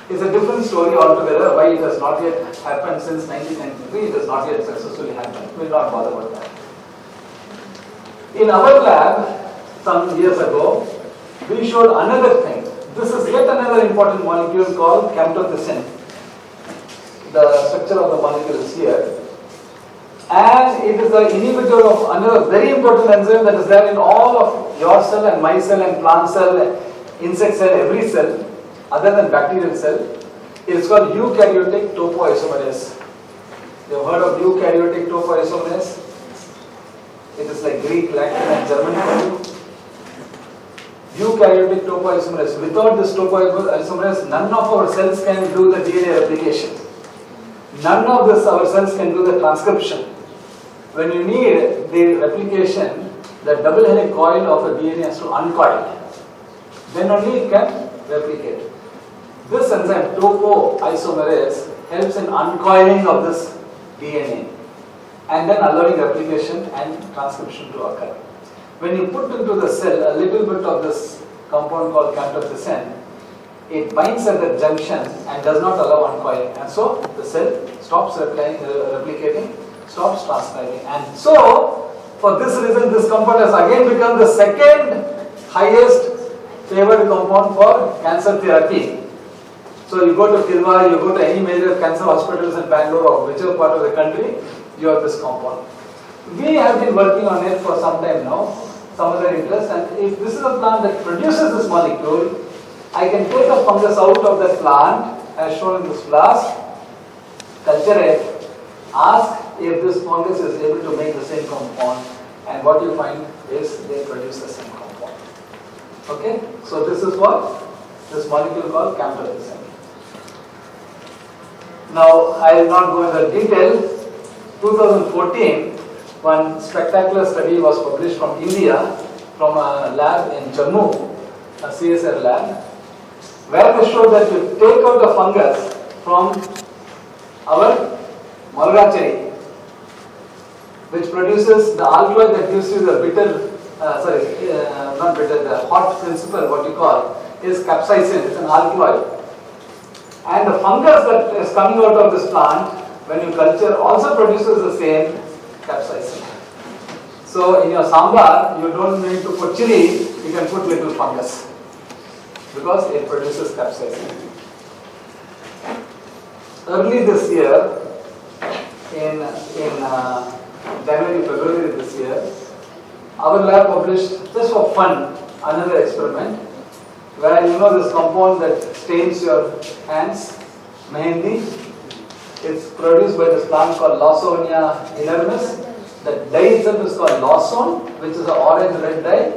It's a different story altogether. Why it has not yet happened since 1993, it has not yet successfully happened. We will not bother about that. In our lab, some years ago, we showed another thing. This is yet another important molecule called camptothecin. The structure of the molecule is here. And it is the inhibitor of another very important enzyme that is there in all of your cell and my cell and plant cell, insect cell, every cell, other than bacterial cell. It is called eukaryotic topoisomerase. You have heard of eukaryotic topoisomerase? It is like Greek, Latin and German for you. Eukaryotic topoisomerase. Without this topoisomerase, none of our cells can do the DNA replication. None of our cells can do the transcription. When you need the replication, the double helix coil of a DNA has to uncoil. Then only it can replicate. This enzyme, topoisomerase, helps in uncoiling of this DNA and then allowing replication and transcription to occur. When you put into the cell a little bit of this compound called camptothecin, it binds at the junction and does not allow uncoiling, and so the cell stops replicating, stops transcribing. And so, for this reason, this compound has again become the second highest favored compound for cancer therapy. So you go to Kilwa, you go to any major cancer hospitals in Bangalore or whichever part of the country, you have this compound. We have been working on it for some time now, some other interest, and if this is a plant that produces this molecule, I can take a fungus out of that plant, as shown in this flask, culture it, ask if this fungus is able to make the same compound, and what you find is they produce the same compound. Okay, so this is what this molecule called camptothecin. Now, I will not go into detail. 2014, one spectacular study was published from India, from a lab in Jammu, a CSR lab, where they showed that you take out the fungus from our mulga cherry, which produces the alkaloid that gives you the bitter, not bitter, the hot principle, what you call, is capsaicin. It's an alkaloid. And the fungus that is coming out of this plant, when you culture, also produces the same capsaicin. So in your sambar, you don't need to put chili, you can put little fungus, because it produces capsaicin. Early this year, in January, February this year, our lab published, just for fun, another experiment, where this compound that stains your hands, mehendi, it's produced by this plant called Lawsonia inermis. The dye itself is called lawson, which is an orange-red dye.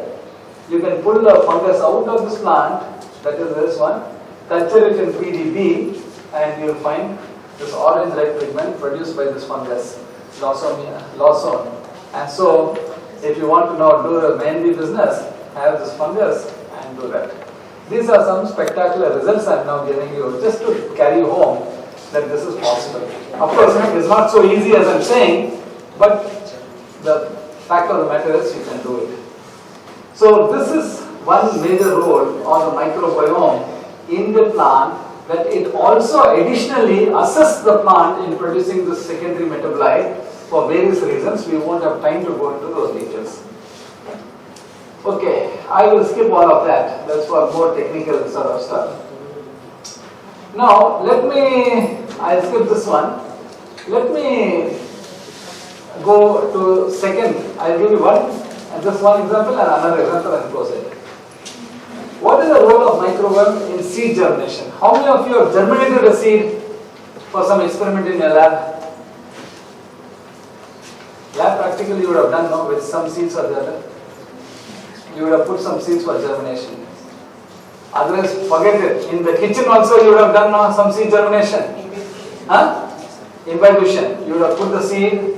You can pull the fungus out of this plant, that is this one, culture it in PDB, and you'll find this orange-red pigment produced by this fungus, lawson. And so, if you want to now do the mehendi business, have this fungus and do that. These are some spectacular results I am now giving you, just to carry home that this is possible. Of course, it's not so easy as I am saying, but the fact of the matter is you can do it. So this is one major role of the microbiome in the plant, that it also additionally assists the plant in producing this secondary metabolite for various reasons. We won't have time to go into those details. Okay, I will skip all of that. That's for more technical sort of stuff. Now, I'll skip this one. Let me go to second. I'll give you just one example and another example and close it. What is the role of microbiome in seed germination? How many of you have germinated a seed for some experiment in your lab? Lab practically you would have done, no, with some seeds or the other. You would have put some seeds for germination. Otherwise, forget it. In the kitchen also you would have done some seed germination. Imbibition. You would have put the seed,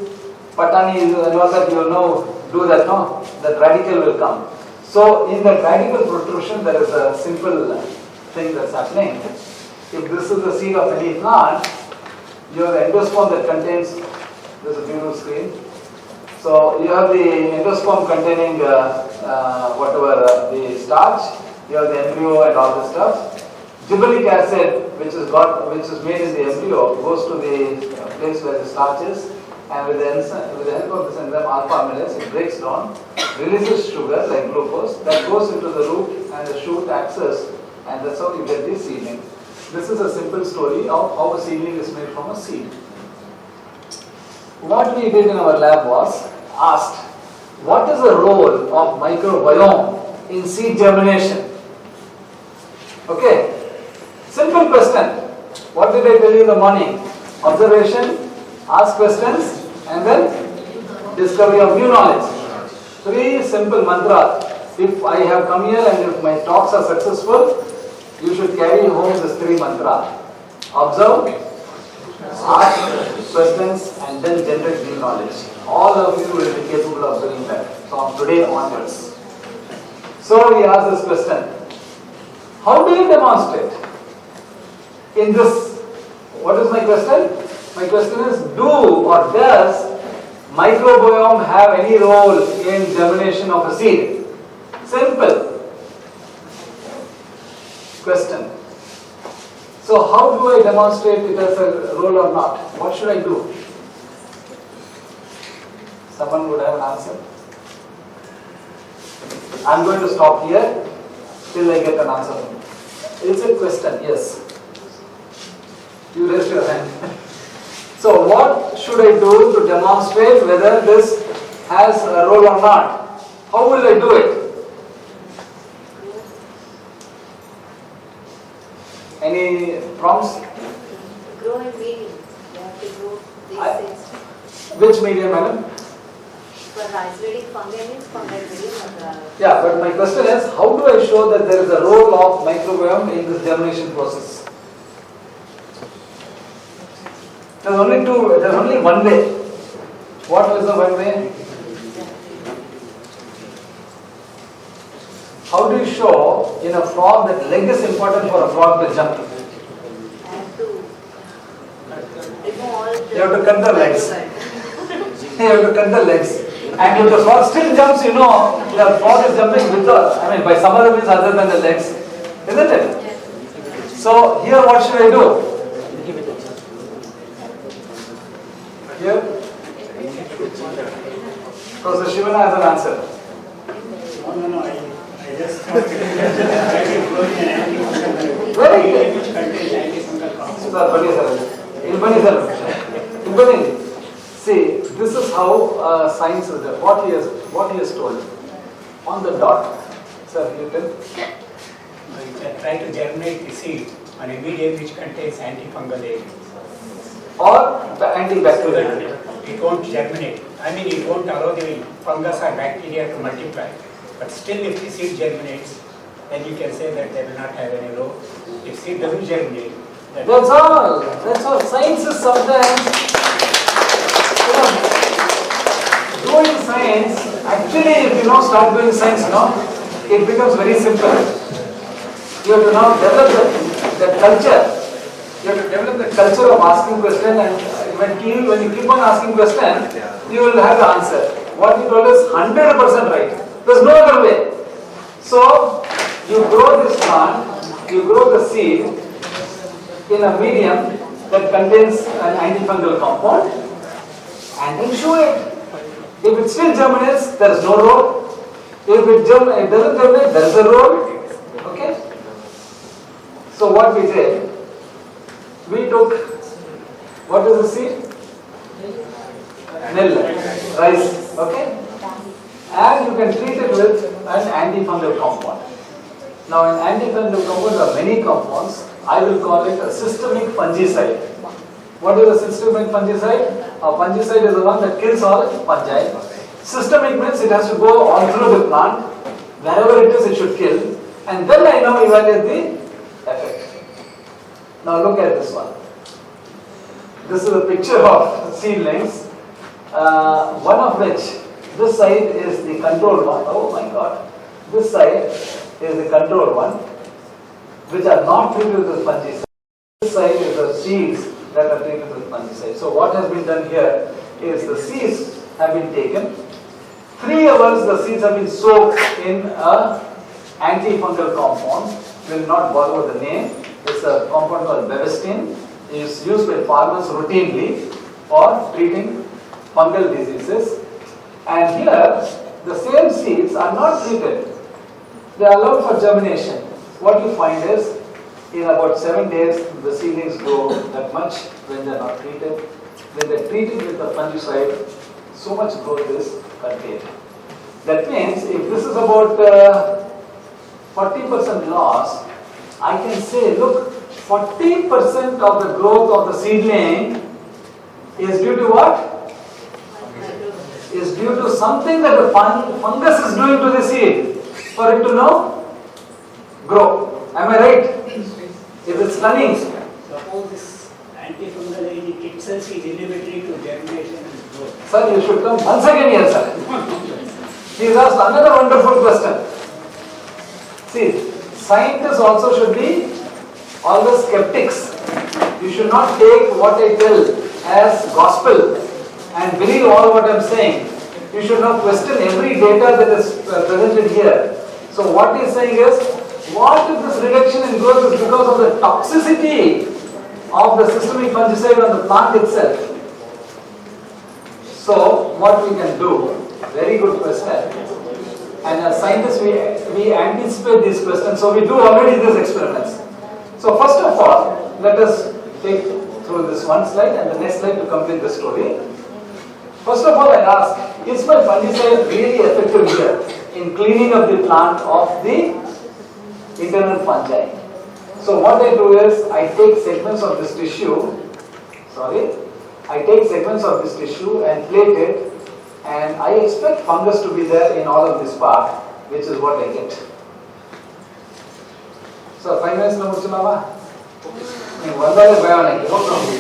patani, you know that you will now do that, no? That radical will come. So, in that radical protrusion, there is a simple thing that's happening. If this is the seed of any plant, you have the endosperm that contains, there's a beautiful screen. So, you have the endosperm containing the starch, you have the embryo and all this stuff. Gibberellic acid, which is made in the embryo, goes to the place where the starch is, and with the help of this enzyme alpha amylase, it breaks down, releases sugar like glucose, that goes into the root and the shoot axis, and that's how you get the seedling. This is a simple story of how a seedling is made from a seed. What we did in our lab was asked, what is the role of microbiome in seed germination? Okay, simple question. What did I tell you in the morning? Observation, ask questions, and then discovery of new knowledge. 3 simple mantras. If I have come here and if my talks are successful, you should carry home this 3 mantras. Observe, ask questions, and then generate new knowledge. All of you will be capable of doing that from today onwards. So we ask this question. How do you demonstrate? In this, what is my question? My question is, do or does microbiome have any role in germination of a seed? Simple question. So how do I demonstrate it as a role or not? What should I do? Someone would have an answer? I'm going to stop here till I get an answer. It's a question, yes. You raise your hand. So what should I do to demonstrate whether this has a role or not? How will I do it? Any prompts? Grow in medium. You have to grow these seeds. Which medium, madam? For isolating fungi means fungi medium. Yeah, but my question is, how do I show that there is a role of microbiome in this germination process? There's only one way. What is the one way? How do you show in a frog that leg is important for a frog to jump? I have to remove all the... You have to cut the legs. You have to cut the legs. And if the frog still jumps, you know, the frog is jumping without, by some other means other than the legs. Isn't it? So here what should I do? Here? Professor Shivana has an answer. No, I just thought Very good. which contains antifungal compounds. See, this is how science is done. What he has told. On the dot. Sir, you tell. You can try to germinate the seed on a medium which contains antifungal agents. Or the antibacterial. It won't germinate. It won't allow the fungus or bacteria to multiply. But still, if the seed germinates, then you can say that they will not have any role. If seed doesn't germinate, then That's all. Science is sometimes, doing science, actually if you start doing science, it becomes very simple. You have to now develop that culture. You have to develop the culture of asking questions, and when you keep on asking questions, you will have the answer. What you told is 100% right. There's no other way. So, you grow this plant, you grow the seed in a medium that contains an antifungal compound, and then show it. If it still germinates, there is no role. If it doesn't germinate, there is a role. Okay? So what we did, we took, what is the seed? Millet, rice, okay? And you can treat it with an antifungal compound. Now in antifungal compound there are many compounds. I will call it a systemic fungicide. What is a systemic fungicide? A fungicide is the one that kills all fungi. Systemic means it has to go all through the plant. Wherever it is, it should kill. And then I now evaluate the effect. Now look at this one. This is a picture of seedlings. One of which, this side is the control one. Oh my God. This side is the control one, which are not treated with fungicide. This side is the seeds that are treated with fungicide. So what has been done here is the seeds have been taken, 3 hours the seeds have been soaked in a antifungal compound. Will not bother with the name. It's a compound called bevestin. It's used by farmers routinely for treating fungal diseases. And here, the same seeds are not treated. They are allowed for germination. What you find is, in about 7 days, the seedlings grow that much when they are not treated. When they are treated with the fungicide, so much growth is contained. That means, if this is about 40% loss, I can say, look, 40% of the growth of the seedling is due to what? Is due to something that the fungus is doing to the seed for it to grow. Am I right? If it's running. Suppose this antifungal agent itself is inhibitory to germination and growth. Sir, you should come once again here, sir. He has asked another wonderful question. See, scientists also should be always skeptics. You should not take what I tell as gospel and believe all what I am saying. You should not question every data that is presented here. So what he is saying is, what if this reduction in growth is because of the toxicity of the systemic fungicide on the plant itself? So what we can do, very good question. And as scientists we anticipate these questions, so we do already these experiments. So first of all, let us take through this one slide and the next slide to complete the story. First of all, I ask, is my fungicide really effective here in cleaning up the plant of the internal fungi? So what I do is, I take segments of this tissue, and plate it, and I expect fungus to be there in all of this part, which is what I get. So 5 minutes na mudchunava? Nee vandale bayanaki, no problem.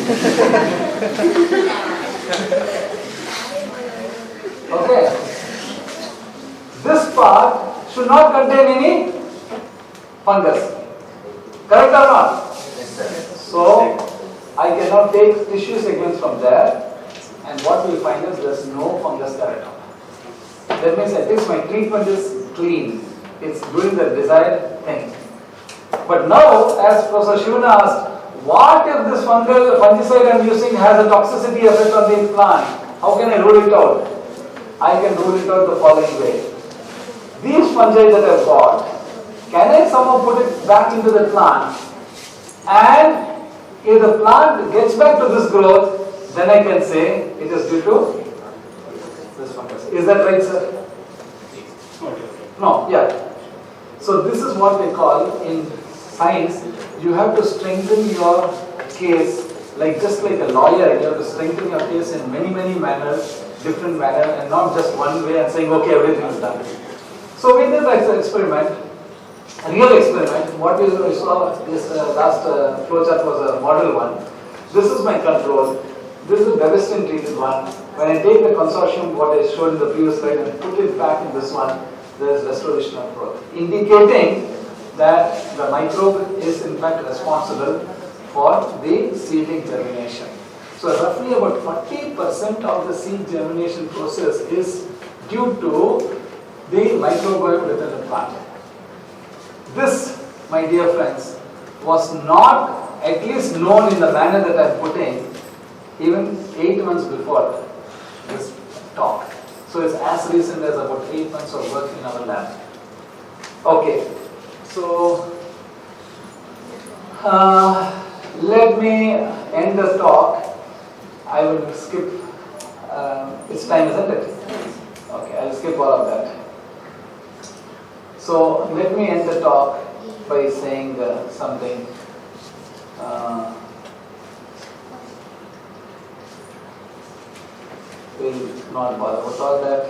Okay. This part should not contain any fungus. Correct or not? Yes, sir. So I cannot take tissue segments from there, and what we find is there is no fungus there at all. That means at least my treatment is clean. It's doing the desired thing. But now, as Professor Shivana asked, what if this fungicide I am using has a toxicity effect on the plant? How can I rule it out? I can rule it out the following way. These fungi that I have got, can I somehow put it back into the plant? And if the plant gets back to this growth, then I can say it is due to this fungus. Is that right, sir? No, yeah. So this is what they call in science, you have to strengthen your case, just like a lawyer, you have to strengthen your case in many manners, different manner, and not just one way and saying, okay, everything is done. So we did an experiment, a real experiment. What we saw, this last flowchart was a model one. This is my control. This is the bevestin treated one. When I take the consortium, what I showed in the previous slide, and put it back in this one, there is restoration of growth, indicating that the microbe is in fact responsible for the seedling germination. So roughly about 40% of the seed germination process is due to the microbiome within the plant. This, my dear friends, was not at least known in the manner that I am putting even 8 months before this talk. So it's as recent as about 8 months of work in our lab. Okay, so let me end the talk. I will skip, it's time, isn't it? Okay, I'll skip all of that. So let me end the talk by saying something. We'll not bother with all that.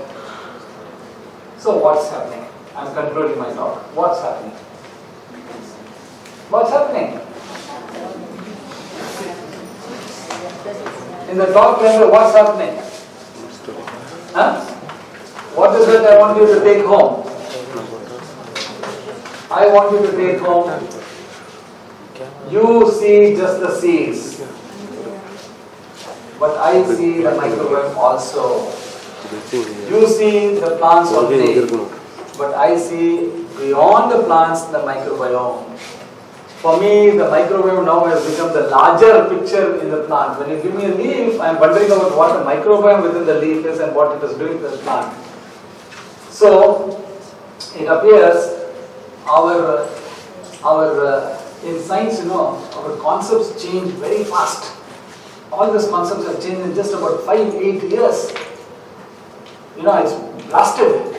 So what's happening? I'm concluding my talk. What's happening? What's happening? In the talk, what's happening? Huh? What is it I want you to take home? I want you to take home. You see just the seeds, but I see the microbiome also. You see the plants on day, but I see beyond the plants the microbiome. For me, the microbiome now has become the larger picture in the plant. When you give me a leaf, I am wondering about what the microbiome within the leaf is and what it is doing to the plant. So, it appears in science, our concepts change very fast. All these concepts have changed in just about 5-8 years. It's blasted,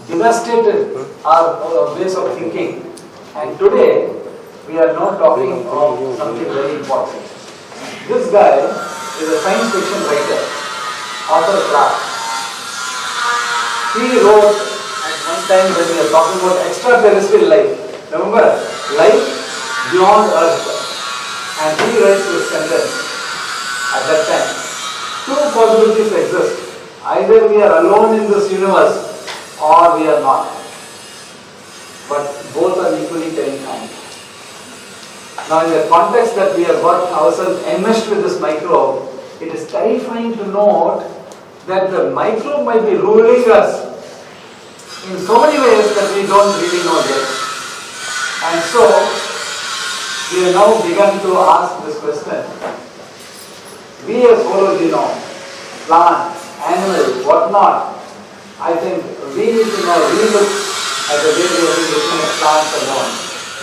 devastated our ways of thinking. And today, we are now talking of something very important. This guy is a science fiction writer, Arthur Clarke. He wrote at one time when we were talking about extraterrestrial life. Remember, life beyond Earth. And he writes this sentence at that time. Two possibilities exist. Either we are alone in this universe or we are not. But both are equally terrifying. Now in the context that we have got ourselves enmeshed with this microbe, it is terrifying to note that the microbe might be ruling us in so many ways that we don't really know yet. And so, we have now begun to ask this question. We as whole genome, plant, animal, whatnot, I think we need to now relook at the way we have been looking at plants alone,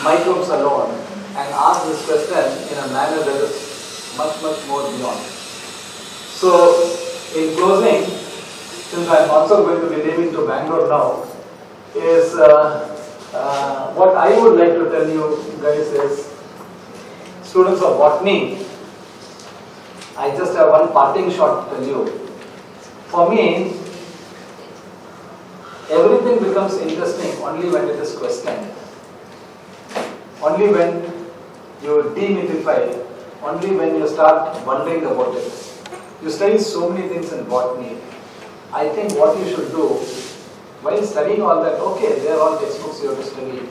microbes alone, and ask this question in a manner that is much, much more beyond. So, in closing, since I am also going to be leaving to Bangalore now, is what I would like to tell you guys is, students of botany, I just have one parting shot to tell you. For me, everything becomes interesting only when it is questioned. Only when you demythify, only when you start wondering about it. You study so many things in botany. I think what you should do, while studying all that, okay, they are all textbooks you have to study.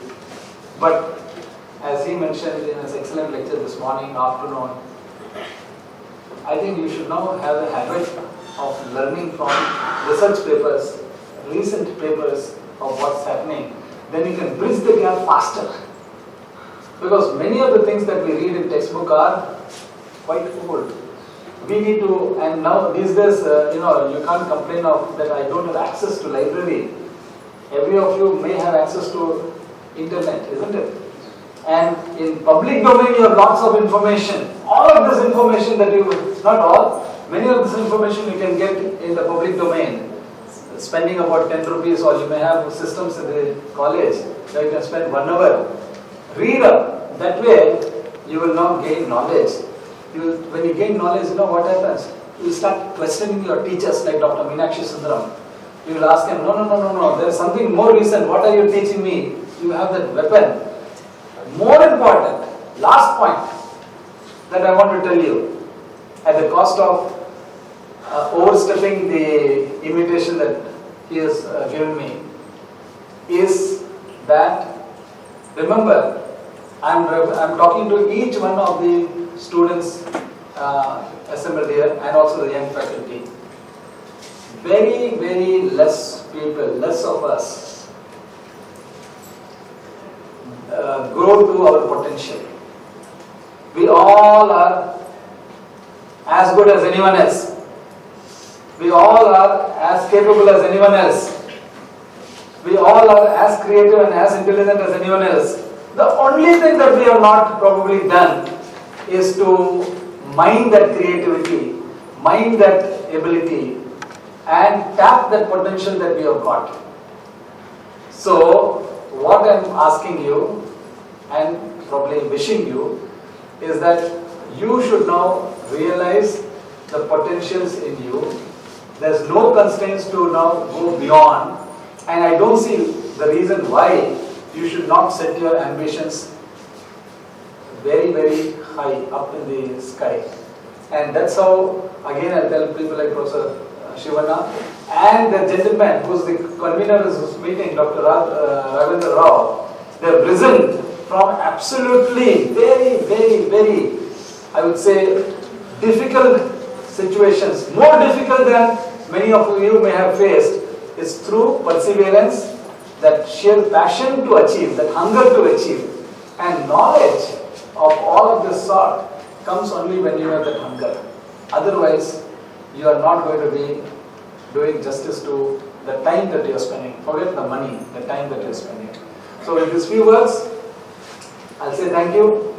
But as he mentioned in his excellent lecture this morning, afternoon, I think you should now have a habit of learning from research papers, recent papers of what's happening. Then you can bridge the gap faster. Because many of the things that we read in textbook are quite old. We need to, and now these days, you can't complain of that I don't have access to library. Every of you may have access to internet, isn't it? And in public domain you have lots of information. All of this information that you, not all, many of this information you can get in the public domain. Spending about 10 rupees, or you may have systems in the college where you can spend 1 hour. Read up. That way you will now gain knowledge. When you gain knowledge, you know what happens? You will start questioning your teachers like Dr. Meenakshi Sundaram. You will ask him, no, there is something more recent. What are you teaching me? You have that weapon. More important, last point that I want to tell you, at the cost of overstepping the invitation that he has given me, is that, remember, I'm talking to each one of the students assembled here and also the young faculty. Very, very less people, less of us grow to our potential. We all are as good as anyone else. We all are as capable as anyone else. We all are as creative and as intelligent as anyone else. The only thing that we have not probably done is to mine that creativity, mine that ability, and tap that potential that we have got. So, what I am asking you, and probably wishing you, is that you should now realize the potentials in you. There's no constraints to now go beyond, and I don't see the reason why you should not set your ambitions very, very high up in the sky. And that's how, again, I'll tell people like Professor Shivana and the gentleman who's the convener of this meeting, Dr. Ravindra Rao, they've risen from absolutely very, very, very, I would say, difficult situations, more difficult than many of you may have faced is through perseverance, that sheer passion to achieve, that hunger to achieve, and knowledge of all of this sort comes only when you have that hunger. Otherwise, you are not going to be doing justice to the time that you are spending. Forget the money, the time that you are spending. So with these few words, I'll say thank you.